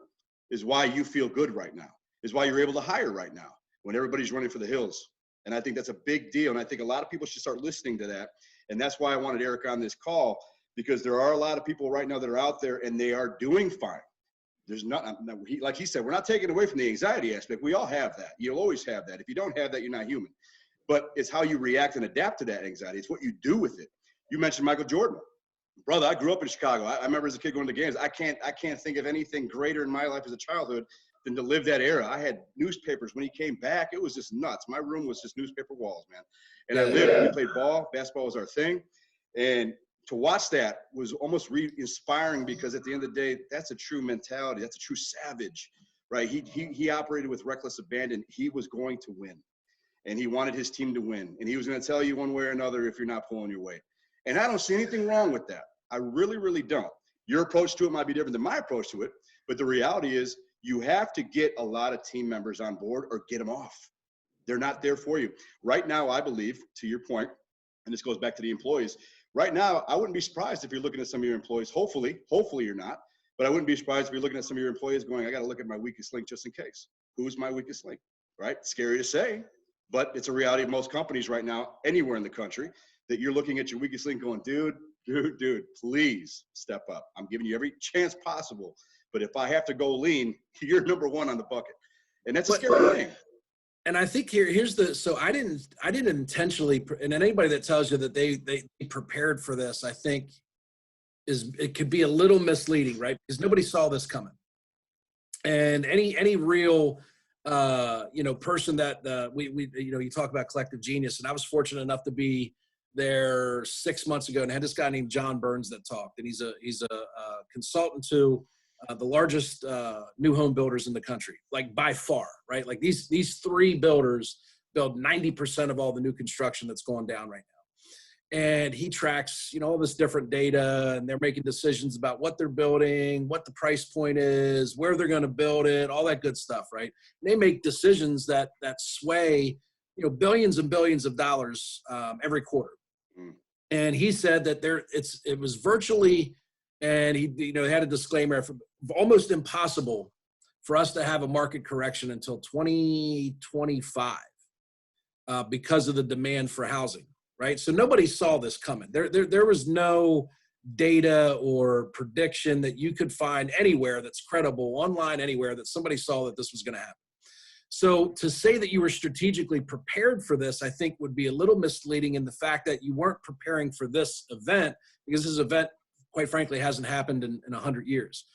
is why you feel good right now, is why you're able to hire right now when everybody's running for the hills. And I think that's a big deal. And I think a lot of people should start listening to that. And that's why I wanted Eric on this call, because there are a lot of people right now that are out there and they are doing fine. There's not, like he said, we're not taking away from the anxiety aspect. We all have that. You'll always have that. If you don't have that, you're not human. But it's how you react and adapt to that anxiety. It's what you do with it. You mentioned Michael Jordan. Brother, I grew up in Chicago. I remember as a kid going to games. I can't think of anything greater in my life as a childhood than to live that era. I had newspapers. When he came back, it was just nuts. My room was just newspaper walls, man. And I lived, we played ball. Basketball was our thing. And to watch that was almost inspiring, because at the end of the day, that's a true mentality. That's a true savage, right? He operated with reckless abandon. He was going to win, and he wanted his team to win. And he was going to tell you one way or another if you're not pulling your weight. And I don't see anything wrong with that. I really, really don't. Your approach to it might be different than my approach to it, but the reality is you have to get a lot of team members on board or get them off. They're not there for you. Right now, I believe, to your point, and this goes back to the employees, right now, I wouldn't be surprised if you're looking at some of your employees. Hopefully you're not, but I wouldn't be surprised if you're looking at some of your employees going, I got to look at my weakest link just in case. Who's my weakest link, right? Scary to say, but it's a reality of most companies right now, anywhere in the country, that you're looking at your weakest link going, dude, please step up. I'm giving you every chance possible. But if I have to go lean, you're number one on the bucket. And that's a scary thing. And I think here's so I didn't intentionally, and anybody that tells you that they prepared for this, I think it could be a little misleading, right? Because nobody saw this coming. And any real person that we you talk about collective genius, and I was fortunate enough to be there 6 months ago and had this guy named John Burns that talked, and he's a consultant to the largest new home builders in the country, like by far, right? Like these three builders build 90% of all the new construction that's going down right now. And he tracks, all this different data, and they're making decisions about what they're building, what the price point is, where they're going to build it, all that good stuff, right? And they make decisions that sway, billions and billions of dollars every quarter. And he said that it was virtually, and he had a disclaimer, almost impossible for us to have a market correction until 2025 because of the demand for housing, right? So nobody saw this coming. There was no data or prediction that you could find anywhere that's credible, online, anywhere that somebody saw that this was going to happen. So to say that you were strategically prepared for this, I think would be a little misleading in the fact that you weren't preparing for this event, because this event, quite frankly, hasn't happened in 100 years.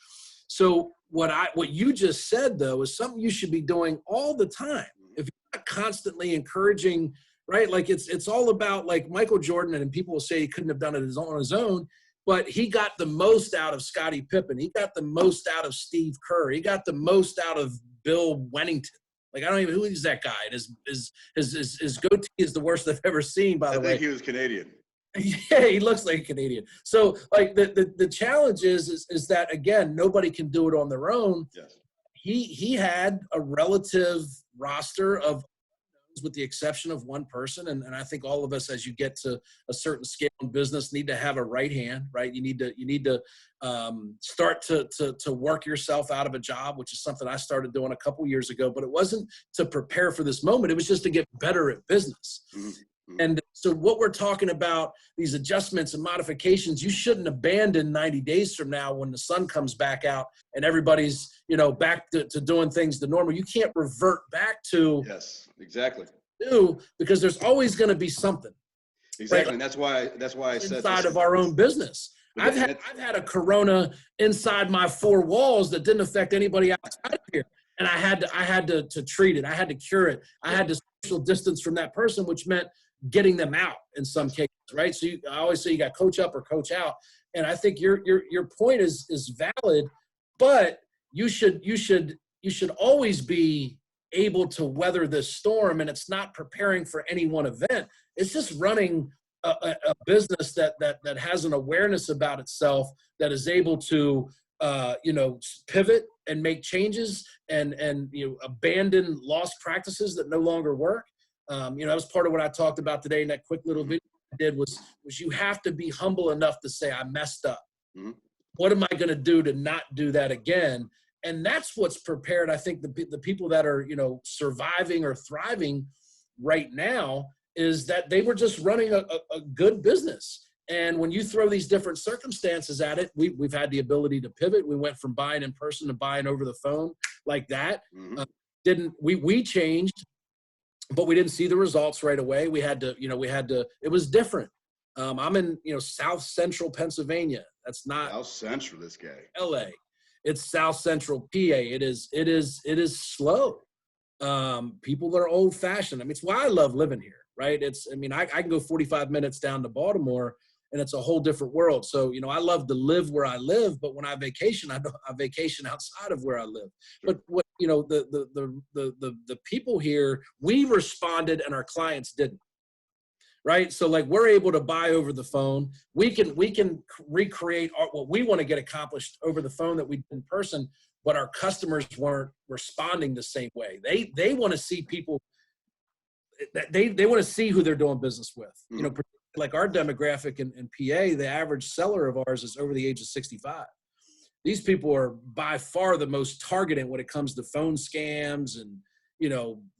So what you just said, though, is something you should be doing all the time. If you're not constantly encouraging, right? Like it's all about, like Michael Jordan, and people will say he couldn't have done it on his own, but he got the most out of Scottie Pippen. He got the most out of Steve Kerr. He got the most out of Bill Wennington. Like, I don't even, who is that guy? And his goatee is the worst I've ever seen, by the way. I think he was Canadian. Yeah, he looks like a Canadian. So, like, the challenge is that, again, nobody can do it on their own. Yes. He had a relative roster of, with the exception of one person. And I think all of us, as you get to a certain scale in business, need to have a right hand, right? You need to start to work yourself out of a job, which is something I started doing a couple years ago, but it wasn't to prepare for this moment. It was just to get better at business. Mm-hmm. And so what we're talking about, these adjustments and modifications, you shouldn't abandon 90 days from now when the sun comes back out and everybody's, back to doing things the normal. You can't revert back to. Yes, exactly. Because there's always going to be something. Exactly. Right? And that's why I said inside of our own business. I've had a corona inside my four walls that didn't affect anybody outside of here. And I had to treat it. I had to cure it. I had to social distance from that person, which meant getting them out in some cases, right? So I always say you got coach up or coach out. And I think your point is valid, but you should always be able to weather this storm. And it's not preparing for any one event. It's just running a business that has an awareness about itself, that is able to pivot and make changes and abandon lost practices that no longer work. That was part of what I talked about today in that quick little video I did was you have to be humble enough to say, I messed up. Mm-hmm. What am I going to do to not do that again? And that's what's prepared, I think, the people that are, surviving or thriving right now, is that they were just running a good business. And when you throw these different circumstances at it, we've had the ability to pivot. We went from buying in person to buying over the phone like that. Mm-hmm. We changed, but we didn't see the results right away. We had to, it was different. I'm in, South Central Pennsylvania. That's not South Central, this guy. LA. It's South Central PA. It is slow. People are old fashioned. I mean, it's why I love living here, right? I can go 45 minutes down to Baltimore and it's a whole different world. So, I love to live where I live, but when I vacation, I vacation outside of where I live. Sure. But what, the people here, we responded and our clients didn't. Right. So like we're able to buy over the phone. We can recreate what we want to get accomplished over the phone that we did in person, but our customers weren't responding the same way. They want to see people that they want to see who they're doing business with. Mm-hmm. Like our demographic in PA, the average seller of ours is over the age of 65. These people are by far the most targeted when it comes to phone scams and,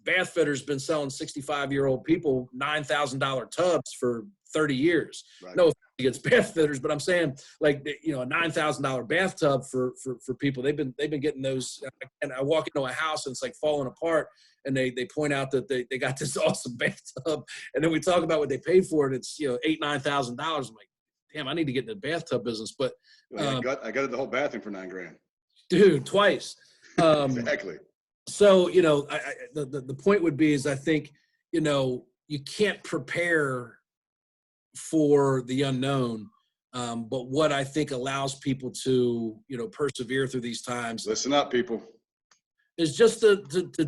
Bath Fitter's been selling 65-year-old people $9,000 tubs for 30 years. Right. No offense against Bath Fitters, but I'm saying like, a $9,000 bathtub for people. They've been getting those. And I walk into a house and it's like falling apart. And they point out that they got this awesome bathtub. And then we talk about what they paid for it. It's, $8,000-9,000. I'm like, damn, I need to get in the bathtub business. But I got the whole bathroom for $9,000. Dude, twice. Exactly. So, the point would be is I think, you can't prepare for the unknown. But what I think allows people to, persevere through these times. Listen up, people. Is just to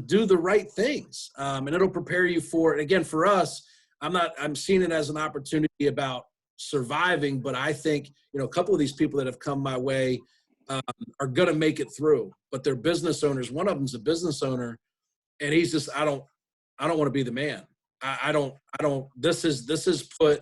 do the right things. And it'll prepare you for it. Again, for us, I'm seeing it as an opportunity about surviving, but I think, a couple of these people that have come my way are going to make it through, but they're business owners. One of them's a business owner and he's just, I don't want to be the man. This has put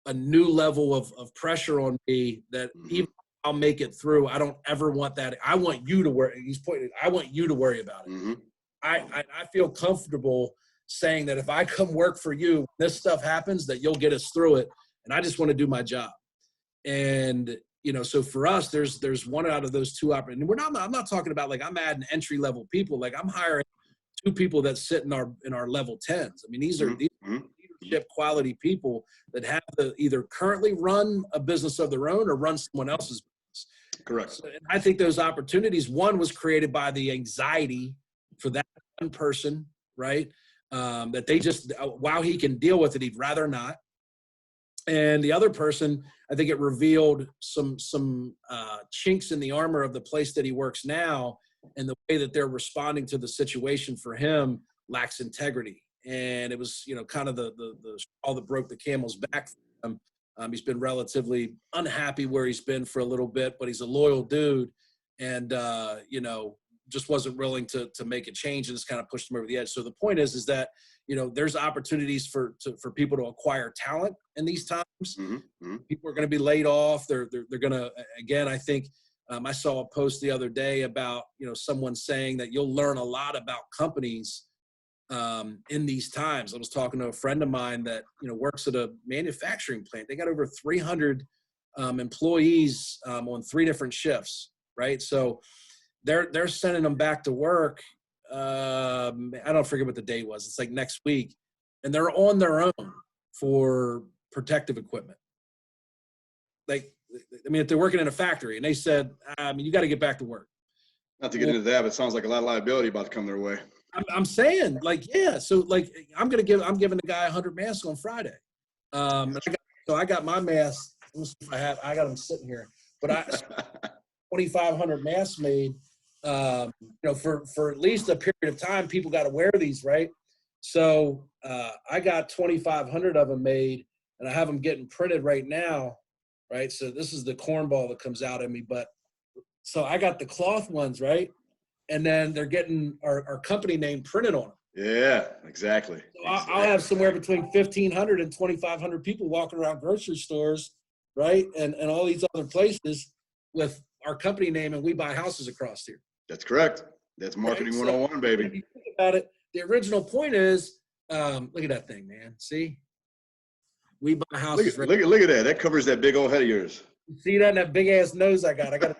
a new level of pressure on me that even I'll make it through. I don't ever want that. I want you to worry. I want you to worry about it. Mm-hmm. I feel comfortable saying that if I come work for you, this stuff happens, that you'll get us through it. And I just want to do my job. And, you know, so for us, there's one out of those two opportunities. I'm not talking about like I'm adding entry level people. Like I'm hiring two people that sit in our level 10s. I mean, these are leadership quality people that have to either currently run a business of their own or run someone else's business. Correct. So, and I think those opportunities, one was created by the anxiety for that one person, right? That they just, while he can deal with it, he'd rather not. And the other person, I think it revealed some chinks in the armor of the place that he works now, and the way that they're responding to the situation for him lacks integrity. And it was, you know, kind of the straw that broke the camel's back for him. He's been relatively unhappy where he's been for a little bit, but he's a loyal dude, and you know, just wasn't willing to make a change, and it's kind of pushed him over the edge. So the point is that, you know, there's opportunities for people to acquire talent in these times. People are going to be laid off. They're going to, again, I think I saw a post the other day about, you know, someone saying that you'll learn a lot about companies in these times. I was talking to a friend of mine that, you know, works at a manufacturing plant. They got over 300 employees on 3 different shifts, right? So they're sending them back to work. I don't forget what the date was. It's like next week, and they're on their own for protective equipment. Like, I mean, if they're working in a factory, and they said, I mean, you got to get back to work. Not to get into that, but it sounds like a lot of liability about to come their way. I'm saying, like, yeah. So, like, I'm giving the guy 100 masks on Friday. I got my masks. Let me see if I got them sitting here, but 2,500 masks made. You know, for at least a period of time, people got to wear these, right? So I got 2,500 of them made, and I have them getting printed right now, right? So this is the cornball that comes out of me, but so I got the cloth ones, right? And then they're getting our company name printed on them. Yeah, exactly. So I'll have somewhere between 1,500 and 2,500 people walking around grocery stores, right? And all these other places with our company name, and we buy houses across here. That's correct. That's marketing 101, baby. If you think about it, the original point is, look at that thing, man. See? We buy houses. Look at that. That covers that big old head of yours. See that? And that big ass nose I got a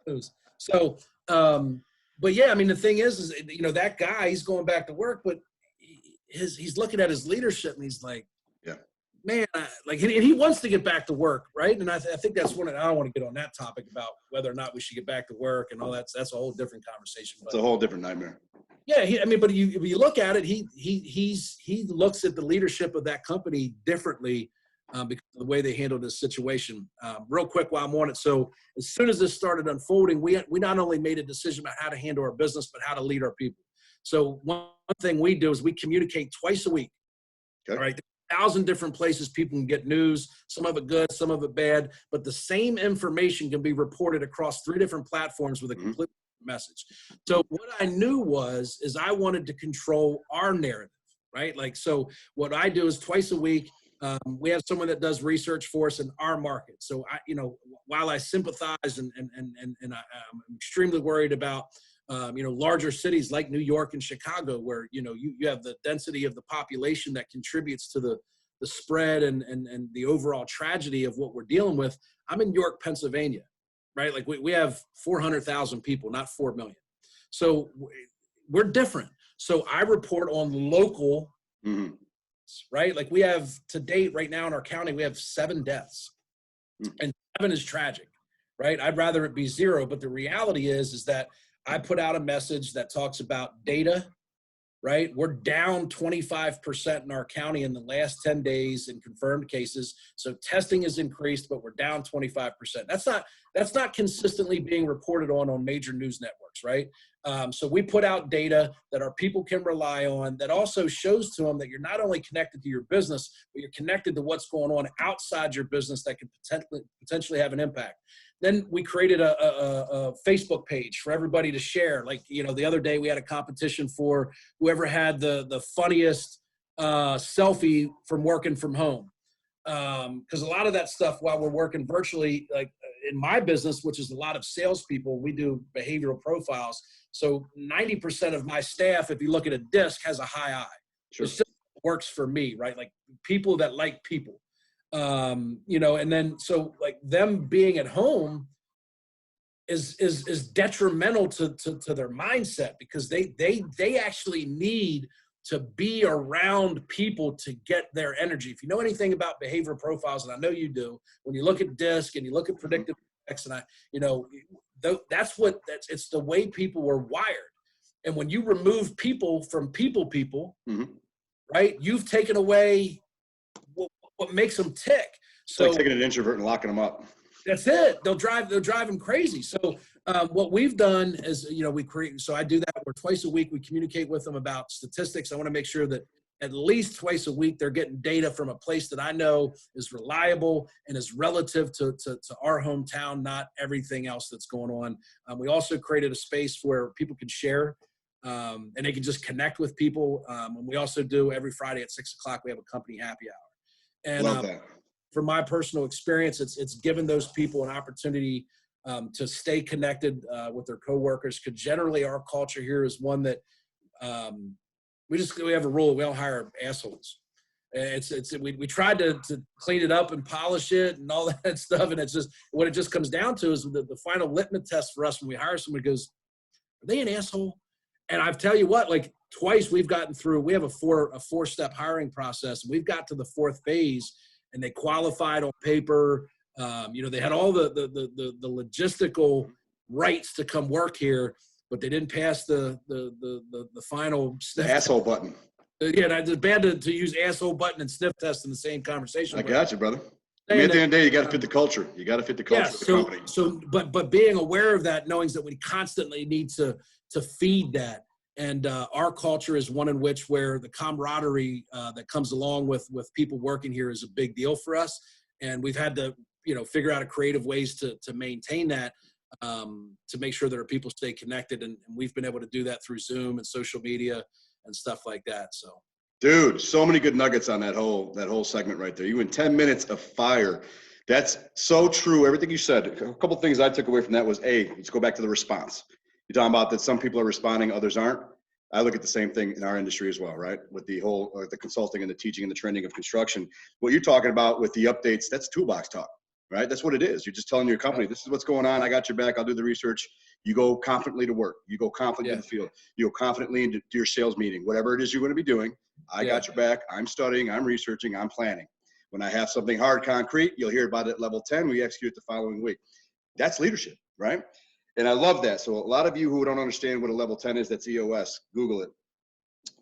nose. So, but yeah, I mean, the thing is, you know, that guy, he's going back to work, but he's looking at his leadership, and he's like, yeah, man, and he wants to get back to work, right? And I think that's I don't want to get on that topic about whether or not we should get back to work and all that. That's a whole different conversation. It's a whole different nightmare. Yeah, but if you look at it, he looks at the leadership of that company differently because of the way they handled this situation. Real quick while I'm on it. So as soon as this started unfolding, we not only made a decision about how to handle our business, but how to lead our people. So one thing we do is we communicate twice a week. Okay. All right. 1,000 different places people can get news, some of it good, some of it bad, but the same information can be reported across 3 different platforms with a completely different message. So what I knew is I wanted to control our narrative, right? Like, so what I do is twice a week, we have someone that does research for us in our market. So I, you know, while I sympathize and I'm extremely worried about, you know, larger cities like New York and Chicago, where, you know, you have the density of the population that contributes to the spread and the overall tragedy of what we're dealing with. I'm in York, Pennsylvania, right? Like we have 400,000 people, not 4 million. So we're different. So I report on local, right? Like we have to date right now in our county, we have 7 deaths, and 7 is tragic, right? I'd rather it be 0, but the reality is that I put out a message that talks about data, right? We're down 25% in our county in the last 10 days in confirmed cases. So testing has increased, but we're down 25%. That's not consistently being reported on major news networks, right? So we put out data that our people can rely on that also shows to them that you're not only connected to your business, but you're connected to what's going on outside your business that could potentially have an impact. Then we created a Facebook page for everybody to share. Like, you know, the other day we had a competition for whoever had the funniest selfie from working from home. Because a lot of that stuff while we're working virtually, like in my business, which is a lot of salespeople, we do behavioral profiles. So 90% of my staff, if you look at a disc, has a high eye. Sure. It just works for me, right? Like people that like people. And then so like them being at home is detrimental to their mindset, because they actually need to be around people to get their energy. If you know anything about behavioral profiles, and I know you do, when you look at DISC and you look at predictive effects, and it's the way people were wired. And when you remove people from people, right, you've taken away what makes them tick. So like taking an introvert and locking them up. That's it. They'll drive them crazy. So what we've done is, we create, so I do that where twice a week we communicate with them about statistics. I want to make sure that at least twice a week they're getting data from a place that I know is reliable and is relative to our hometown, not everything else that's going on. We also created a space where people can share and they can just connect with people. And we also do every Friday at 6:00, we have a company happy hour. And love that. From my personal experience, it's given those people an opportunity to stay connected with their coworkers. Because generally, our culture here is one that we have a rule: we don't hire assholes. We tried to clean it up and polish it and all that stuff, and it's just what it just comes down to is the final litmus test for us when we hire somebody goes, "Are they an asshole?" And I tell you what, like twice we've gotten through. We have a four-step hiring process, and we've got to the fourth phase. And they qualified on paper. They had all the logistical rights to come work here, but they didn't pass the final sniff. The asshole button. Yeah, it's bad to use asshole button and sniff test in the same conversation. I got you, brother. I mean, at the end of the day, you got to fit the culture. You got to fit the culture of the company. But being aware of that, knowing that we constantly need to feed that. And our culture is one in which where the camaraderie that comes along with people working here is a big deal for us. And we've had to, figure out creative ways to maintain that, to make sure that our people stay connected. And we've been able to do that through Zoom and social media and stuff like that. So, dude, so many good nuggets on that whole segment right there. You in 10 minutes of fire. That's so true. Everything you said. A couple of things I took away from that was let's go back to the response. You're talking about that some people are responding, others aren't. I look at the same thing in our industry as well, right? With the whole, the consulting and the teaching and the training of construction. What you're talking about with the updates, that's toolbox talk, right? That's what it is. You're just telling your company, this is what's going on. I got your back. I'll do the research. You go confidently to work. You go confidently to the field. You go confidently into your sales meeting. Whatever it is you're going to be doing, I got your back. I'm studying. I'm researching. I'm planning. When I have something hard, concrete, you'll hear about it at level 10. We execute the following week. That's leadership, right? And I love that. So a lot of you who don't understand what a level 10 is, that's EOS. Google it.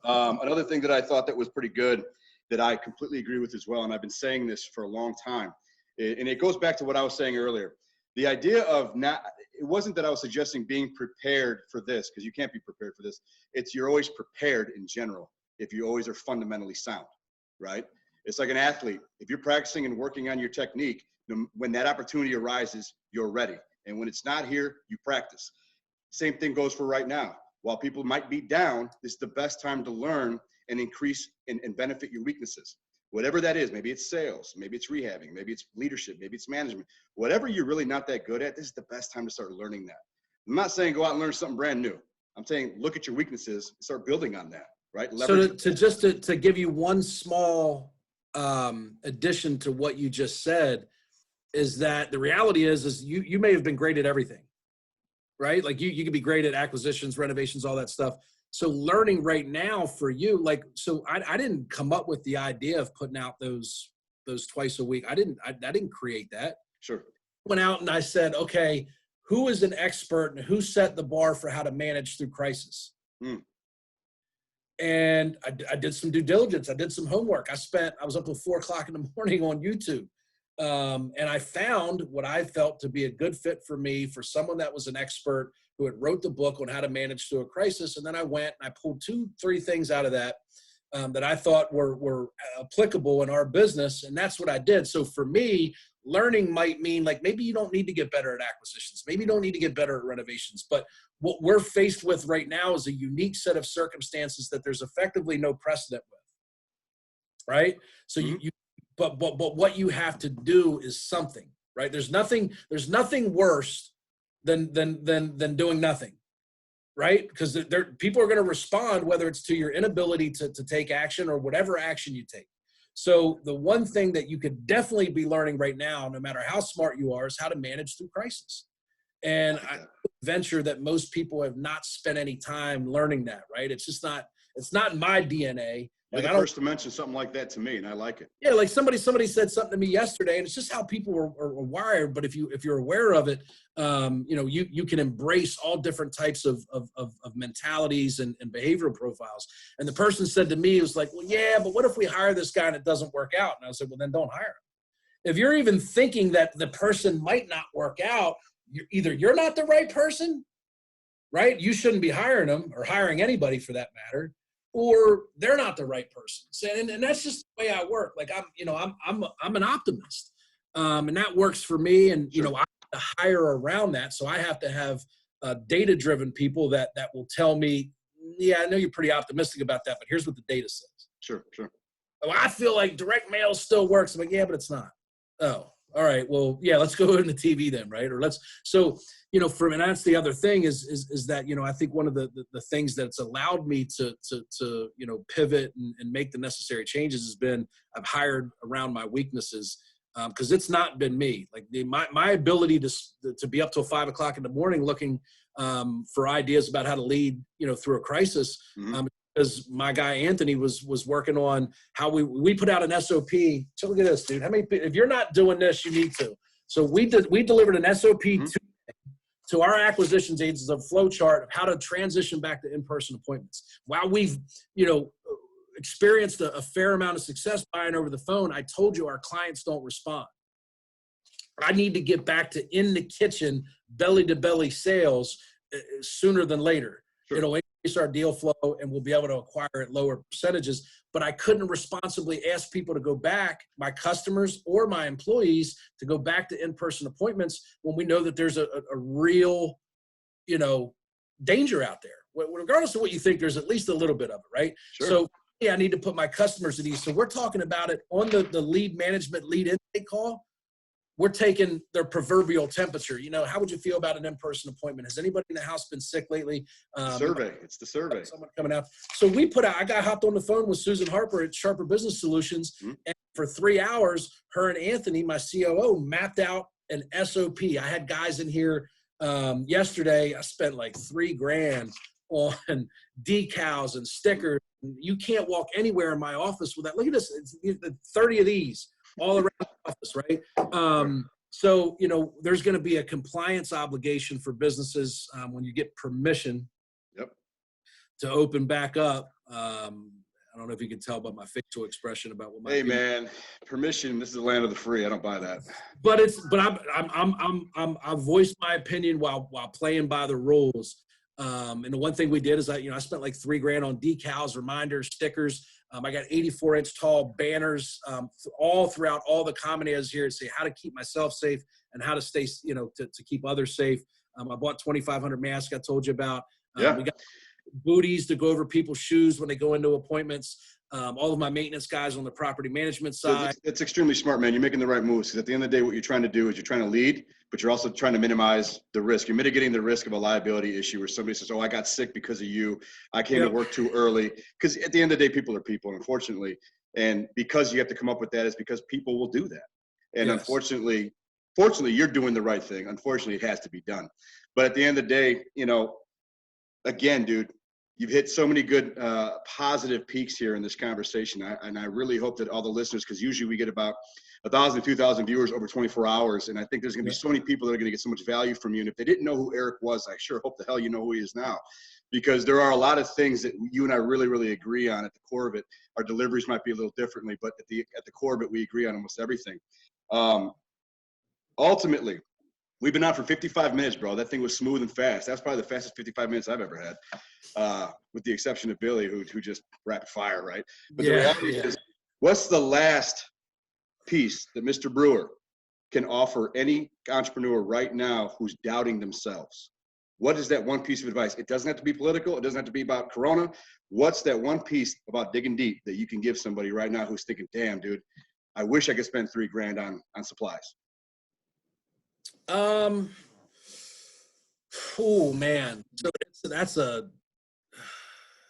Another thing that I thought that was pretty good that I completely agree with as well, and I've been saying this for a long time, and it goes back to what I was saying earlier. The idea of it wasn't that I was suggesting being prepared for this, because you can't be prepared for this. It's you're always prepared in general if you always are fundamentally sound, right? It's like an athlete. If you're practicing and working on your technique, when that opportunity arises, you're ready. And when it's not here, you practice. Same thing goes for right now. While people might be down, this is the best time to learn and increase and benefit your weaknesses. Whatever that is, maybe it's sales, maybe it's rehabbing, maybe it's leadership, maybe it's management. Whatever you're really not that good at, this is the best time to start learning that. I'm not saying go out and learn something brand new. I'm saying look at your weaknesses and start building on that, right? Leverage. So to give you one small addition to what you just said, is that the reality is you may have been great at everything, right? Like you could be great at acquisitions, renovations, all that stuff. So learning right now for you, I didn't come up with the idea of putting out those twice a week. I didn't create that. Sure. Went out and I said, okay, who is an expert and who set the bar for how to manage through crisis? And I did some due diligence. I did some homework. I was up till 4:00 in the morning on YouTube. And I found what I felt to be a good fit for me, for someone that was an expert who had wrote the book on how to manage through a crisis. And then I went and I pulled 2-3 things out of that that I thought were applicable in our business. And that's what I did. So for me, learning might mean like maybe you don't need to get better at acquisitions. Maybe you don't need to get better at renovations. But what we're faced with right now is a unique set of circumstances that there's effectively no precedent with. Right? So But what you have to do is something, right? There's nothing worse than doing nothing, right? Because people are going to respond, whether it's to your inability to take action or whatever action you take. So the one thing that you could definitely be learning right now, no matter how smart you are, is how to manage through crisis. And I venture that most people have not spent any time learning that, right? It's just not, it's not in my DNA. You're Like the first to mention something like that to me, and I like it. yeah, like somebody said something to me yesterday, and it's just how people are wired. But if you're aware of it, you can embrace all different types of mentalities and behavioral profiles. And the person said to me, it was like, well, yeah, but what if we hire this guy and it doesn't work out? And I said, well, then don't hire him. If you're even thinking that the person might not work out, you're not the right person, right? You shouldn't be hiring them or hiring anybody for that matter, or they're not the right person. So, and that's just the way I work. Like I'm an optimist, and that works for me. And I have to hire around that, so I have to have data-driven people that will tell me, yeah, I know you're pretty optimistic about that, but here's what the data says. Sure. Oh, I feel like direct mail still works. I'm like, yeah, but it's not. Oh, all right. Well, yeah, let's go into TV then, right? Or and that's the other thing is that, I think one of the things that's allowed me to pivot and make the necessary changes has been I've hired around my weaknesses, because it's not been me. Like my ability to be up till 5 o'clock in the morning looking for ideas about how to lead, through a crisis. Mm-hmm. Because my guy Anthony was working on how we put out an SOP. So look at this, dude. If you're not doing this, you need to. So we delivered an SOP to our acquisitions agents, a flow chart of how to transition back to in-person appointments. While we've experienced a fair amount of success buying over the phone, I told you our clients don't respond. I need to get back to in the kitchen, belly to belly sales sooner than later. Sure. It'll increase our deal flow and we'll be able to acquire at lower percentages. But I couldn't responsibly ask people to go back, my customers or my employees, to go back to in-person appointments when we know that there's a real, danger out there. Regardless of what you think, there's at least a little bit of it, right? Sure. So yeah, I need to put my customers at ease. So we're talking about it on the lead management, lead intake call. We're taking their proverbial temperature. How would you feel about an in-person appointment? Has anybody in the house been sick lately? Survey. It's the survey. Someone coming out. So I got hopped on the phone with Susan Harper at Sharper Business Solutions. Mm-hmm. And for 3 hours, her and Anthony, my COO, mapped out an SOP. I had guys in here yesterday. I spent like $3,000 on decals and stickers. You can't walk anywhere in my office without. Look at this. It's 30 of these all around the office, right? So, there's going to be a compliance obligation for businesses when you get permission to open back up. I don't know if you can tell by my facial expression about what my man, permission. This is the land of the free. I don't buy that. But I've voiced my opinion while playing by the rules. And the one thing we did is I spent like $3,000 on decals, reminders, stickers. I got 84-inch tall banners all throughout all the common areas here to say how to keep myself safe and how to stay, to keep others safe. I bought 2,500 masks I told you about. We got booties to go over people's shoes when they go into appointments. All of my maintenance guys on the property management side. It's extremely smart, man. You're making the right moves. Because at the end of the day, what you're trying to do is you're trying to lead, but you're also trying to minimize the risk. You're mitigating the risk of a liability issue where somebody says, oh, I got sick because of you. I came to work too early. Because at the end of the day, people are people, unfortunately. And because you have to come up with that is because people will do that. And fortunately, you're doing the right thing. Unfortunately, it has to be done. But at the end of the day, again, dude, you've hit so many good positive peaks here in this conversation. And I really hope that all the listeners, because usually we get about 1,000 to 2,000 viewers over 24 hours. And I think there's going to be so many people that are going to get so much value from you. And if they didn't know who Eric was, I sure hope the hell you know who he is now. Because there are a lot of things that you and I really, really agree on at the core of it. Our deliveries might be a little differently, but at the core of it, we agree on almost everything. Ultimately, we've been on for 55 minutes, bro. That thing was smooth and fast. That's probably the fastest 55 minutes I've ever had, with the exception of Billy, who just rapid fire, right? But the reality is, what's the last piece that Mr. Brewer can offer any entrepreneur right now who's doubting themselves? What is that one piece of advice? It doesn't have to be political. It doesn't have to be about Corona. What's that one piece about digging deep that you can give somebody right now who's thinking, damn, dude, I wish I could spend $3,000 on supplies? Oh man. So that's a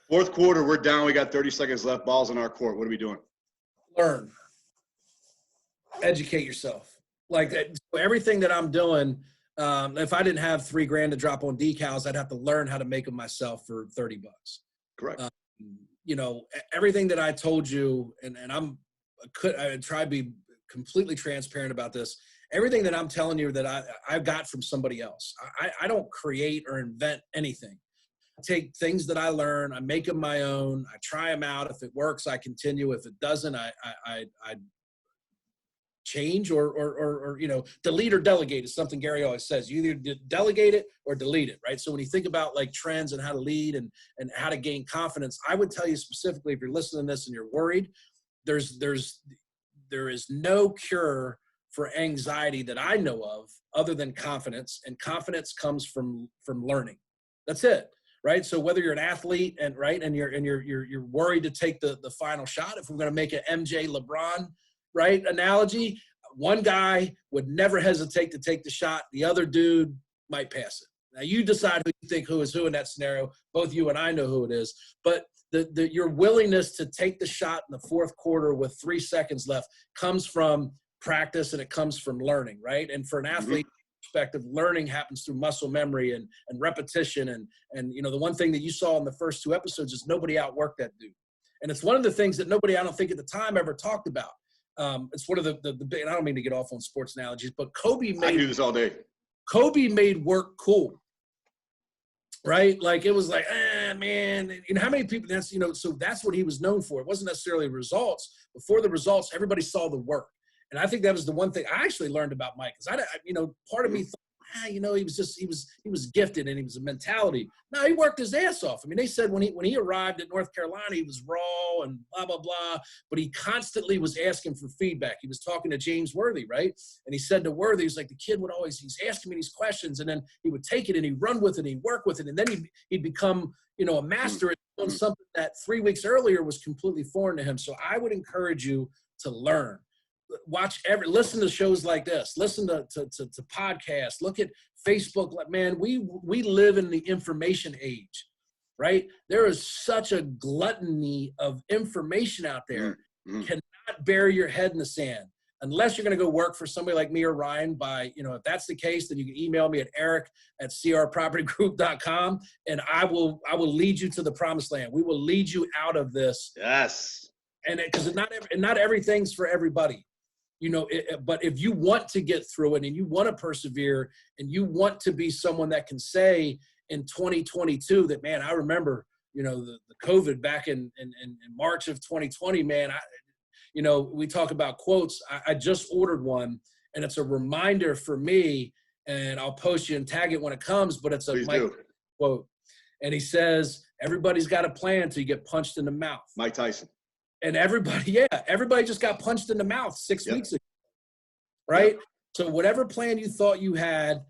fourth quarter. We're down. We got 30 seconds left. Ball's in our court. What are we doing? Learn. Educate yourself. Like everything that I'm doing, if I didn't have $3,000 to drop on decals, I'd have to learn how to make them myself for $30. Correct. You know, everything that I told you, and I try to be completely transparent about this. Everything that I'm telling you that I got from somebody else. I don't create or invent anything. I take things that I learn, I make them my own. I try them out. If it works, I continue. If it doesn't, I change or you know, delete or delegate is something Gary always says. You either delegate it or delete it, right? So when you think about like trends and how to lead and how to gain confidence, I would tell you specifically, if you're listening to this and you're worried, there is no cure for anxiety that I know of other than confidence, and confidence comes from learning. That's it, right? So whether you're an athlete and you're worried to take the final shot, if we're going to make an MJ LeBron, right, analogy, one guy would never hesitate to take the shot. The other dude might pass it. Now you decide who you think who is who in that scenario. Both you and I know who it is, but your willingness to take the shot in the fourth quarter with 3 seconds left comes from practice, and it comes from learning, right? And for an athlete perspective, learning happens through muscle memory and repetition. And you know, the one thing that you saw in the first 2 episodes is nobody outworked that dude. And it's one of the things that nobody, I don't think at the time, ever talked about. It's one of the big, and I don't mean to get off on sports analogies, but I do this all day. Kobe made work cool, right? Like it was like, man, you know, how many people, that's, you know, so that's what he was known for. It wasn't necessarily results. Before the results, everybody saw the work. And I think that was the one thing I actually learned about Mike, because you know, part of me thought, you know, he was gifted and he was a mentality. No, he worked his ass off. I mean, they said when he arrived at North Carolina, he was raw and blah, blah, blah, but he constantly was asking for feedback. He was talking to James Worthy, right? And he said to Worthy, he's like, the kid would always, he's asking me these questions, and then he would take it and he'd run with it, and he'd work with it. And then he'd become, you know, a master at doing something that 3 weeks earlier was completely foreign to him. So I would encourage you to learn. Listen to shows like this, listen to podcasts, look at Facebook. Man, we live in the information age, right? There is such a gluttony of information out there. You cannot bury your head in the sand unless you're going to go work for somebody like me or Ryan. By, you know, if that's the case, then you can email me at eric@crpropertygroup.com, and I will lead you to the promised land. We will lead you out of this. Yes. And because not everything's for everybody. You know, but if you want to get through it and you want to persevere and you want to be someone that can say in 2022 that, man, I remember, you know, the COVID back in March of 2020, man, you know, we talk about quotes. I just ordered one, and it's a reminder for me, and I'll post you and tag it when it comes, but it's a Mike quote. And he says, everybody's got a plan until you get punched in the mouth. Mike Tyson. And everybody just got punched in the mouth 6 weeks ago, right? Yep. So whatever plan you thought you had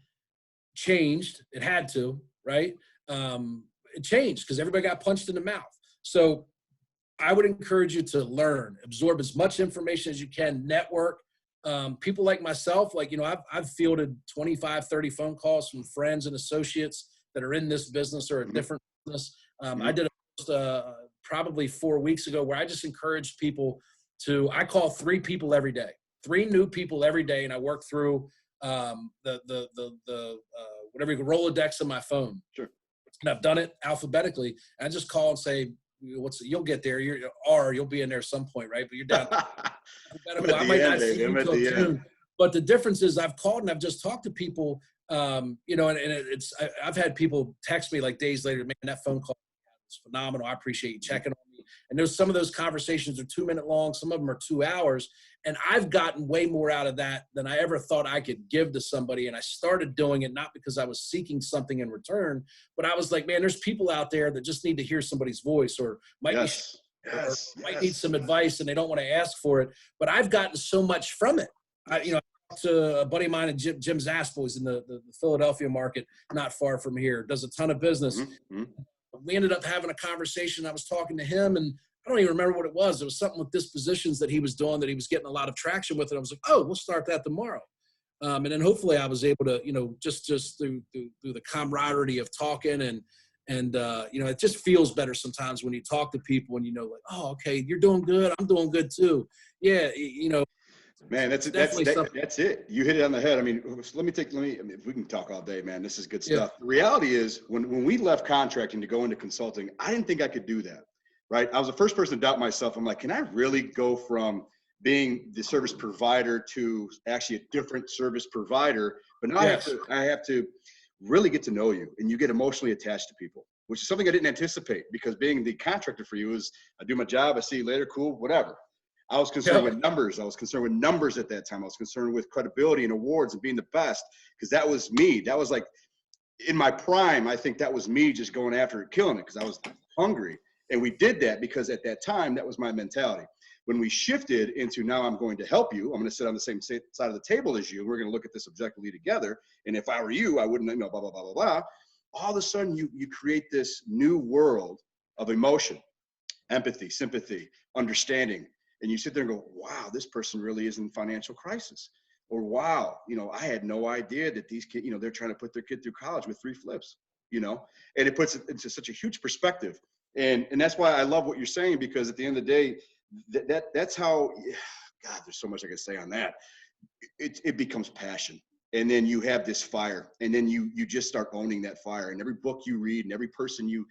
changed. It had to, right? It changed because everybody got punched in the mouth. So I would encourage you to learn, absorb as much information as you can, network. People like myself, like, you know, I've fielded 25, 30 phone calls from friends and associates that are in this business or a different business. I did probably 4 weeks ago where I just encouraged people I call 3 people every day, 3 new people every day. And I work through whatever you can, Rolodex on my phone. Sure. And I've done it alphabetically. And I just call and say, you'll get there. You'll be in there some point, right? But you're down. I might not see you till June. But the difference is I've called and I've just talked to people, you know, and I've had people text me like days later, man, that phone call was phenomenal. I appreciate you checking on me. And there's some of those conversations are 2-minute long. Some of them are 2 hours. And I've gotten way more out of that than I ever thought I could give to somebody. And I started doing it not because I was seeking something in return, but I was like, man, there's people out there that just need to hear somebody's voice or might need some advice and they don't want to ask for it. But I've gotten so much from it. I talked to a buddy of mine, Jim Zaspel, who's in the Philadelphia market, not far from here, does a ton of business. Mm-hmm. We ended up having a conversation. I was talking to him, and I don't even remember what it was. It was something with dispositions that he was doing that he was getting a lot of traction with. And I was like, oh, we'll start that tomorrow. And then hopefully I was able to, you know, just through the camaraderie of talking And, you know, it just feels better sometimes when you talk to people and, you know, like, oh, okay, you're doing good. I'm doing good too. Yeah. You know, Man, it's definitely something. that's it. You hit it on the head. I mean, I mean, if we can talk all day, man, this is good Yeah. stuff. The reality is when we left contracting to go into consulting, I didn't think I could do that, right? I was the first person to doubt myself. I'm like, can I really go from being the service provider to actually a different service provider? But now Yes. I have to really get to know you, and you get emotionally attached to people, which is something I didn't anticipate, because being the contractor for you is I do my job, I see you later, cool, whatever. I was concerned with numbers. I was concerned with numbers at that time. I was concerned with credibility and awards and being the best, because that was me. That was like in my prime. I think that was me just going after it, killing it, because I was hungry. And we did that because at that time, that was my mentality. When we shifted into now I'm going to help you, I'm going to sit on the same side of the table as you. We're going to look at this objectively together. And if I were you, I wouldn't, you know, blah, blah, blah, blah, blah. All of a sudden, you create this new world of emotion, empathy, sympathy, understanding. And you sit there and go, wow, this person really is in financial crisis. Or wow, you know, I had no idea that these kids, you know, they're trying to put their kid through college with 3 flips, you know, and it puts it into such a huge perspective. And that's why I love what you're saying, because at the end of the day, that's how, God, there's so much I can say on that. It becomes passion. And then you have this fire, and then you just start owning that fire. And every book you read and every person you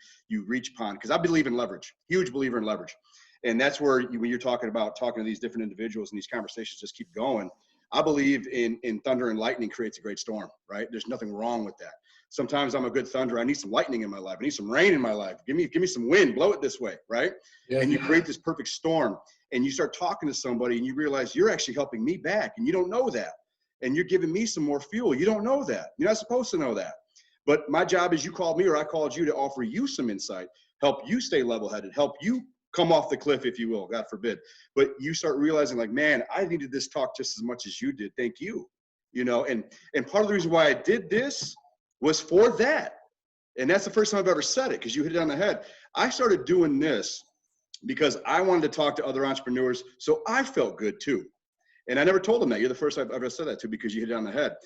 reach upon, because I believe in leverage, huge believer in leverage. And that's where when you're talking to these different individuals and these conversations just keep going, I believe in thunder and lightning creates a great storm, right? There's nothing wrong with that. Sometimes I'm a good thunder. I need some lightning in my life. I need some rain in my life. Give me some wind, blow it this way, right? Yeah. And you create this perfect storm, and you start talking to somebody and you realize you're actually helping me back, and you don't know that. And you're giving me some more fuel. You don't know that. You're not supposed to know that. But my job is, you called me or I called you to offer you some insight, help you stay level-headed, help you come off the cliff, if you will, God forbid. But you start realizing, like, man, I needed this talk just as much as you did. Thank you. You know, and part of the reason why I did this was for that. And that's the first time I've ever said it, because you hit it on the head. I started doing this because I wanted to talk to other entrepreneurs, so I felt good too. And I never told them that. You're the first I've ever said that to, because you hit it on the head.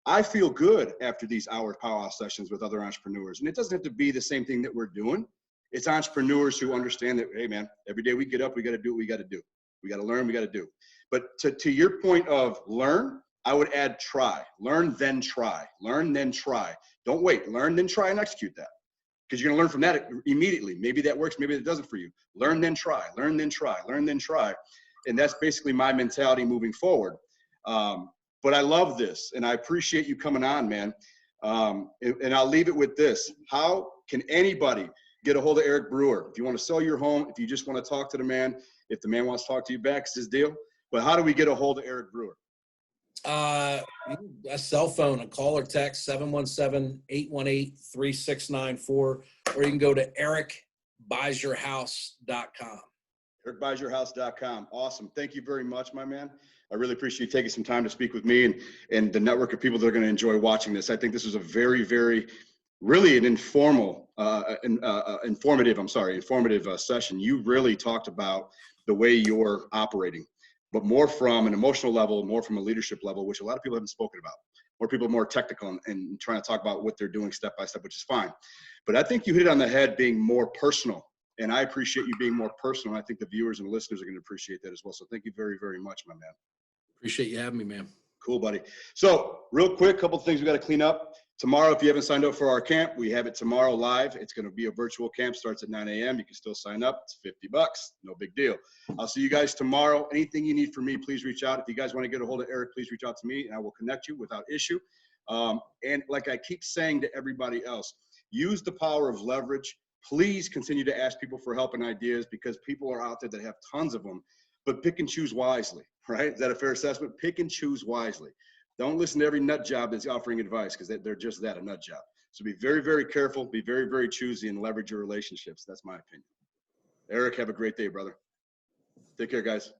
I feel good after these hour powwow sessions with other entrepreneurs. And it doesn't have to be the same thing that we're doing. It's entrepreneurs who understand that, hey, man, every day we get up, we got to do what we got to do. We got to learn, we got to do. But to your point of learn, I would add try. Learn, then try. Learn, then try. Don't wait. Learn, then try and execute that. Because you're going to learn from that immediately. Maybe that works, maybe it doesn't for you. Learn, then try. Learn, then try. Learn, then try. And that's basically my mentality moving forward. But I love this, and I appreciate you coming on, man. And I'll leave it with this. How can anybody get a hold of Eric Brewer? If you want to sell your home, if you just want to talk to the man, if the man wants to talk to you back, it's his deal. But how do we get a hold of Eric Brewer? A cell phone, a call or text, 717-818-3694, or you can go to ericbuysyourhouse.com. ericbuysyourhouse.com. Awesome. Thank you very much, my man. I really appreciate you taking some time to speak with me and the network of people that are going to enjoy watching this. I think this was a very, very, really an informative session. You really talked about the way you're operating, but more from an emotional level, more from a leadership level, which a lot of people haven't spoken about. More people are more technical and trying to talk about what they're doing step by step, which is fine. But I think you hit it on the head, being more personal. And I appreciate you being more personal. I think the viewers and listeners are going to appreciate that as well. So thank you very, very much, my man. Appreciate you having me, man. Cool, buddy. So real quick, couple of things we got to clean up. Tomorrow, if you haven't signed up for our camp, we have it tomorrow live. It's going to be a virtual camp, starts at 9 a.m. You can still sign up. It's $50. No big deal. I'll see you guys tomorrow. Anything you need from me, please reach out. If you guys want to get a hold of Eric, please reach out to me and I will connect you without issue. And like I keep saying to everybody else, use the power of leverage. Please continue to ask people for help and ideas, because people are out there that have tons of them, but pick and choose wisely, right? Is that a fair assessment? Pick and choose wisely. Don't listen to every nut job that's offering advice, because they're just that, a nut job. So be very, very careful, be very, very choosy, and leverage your relationships. That's my opinion. Eric, have a great day, brother. Take care, guys.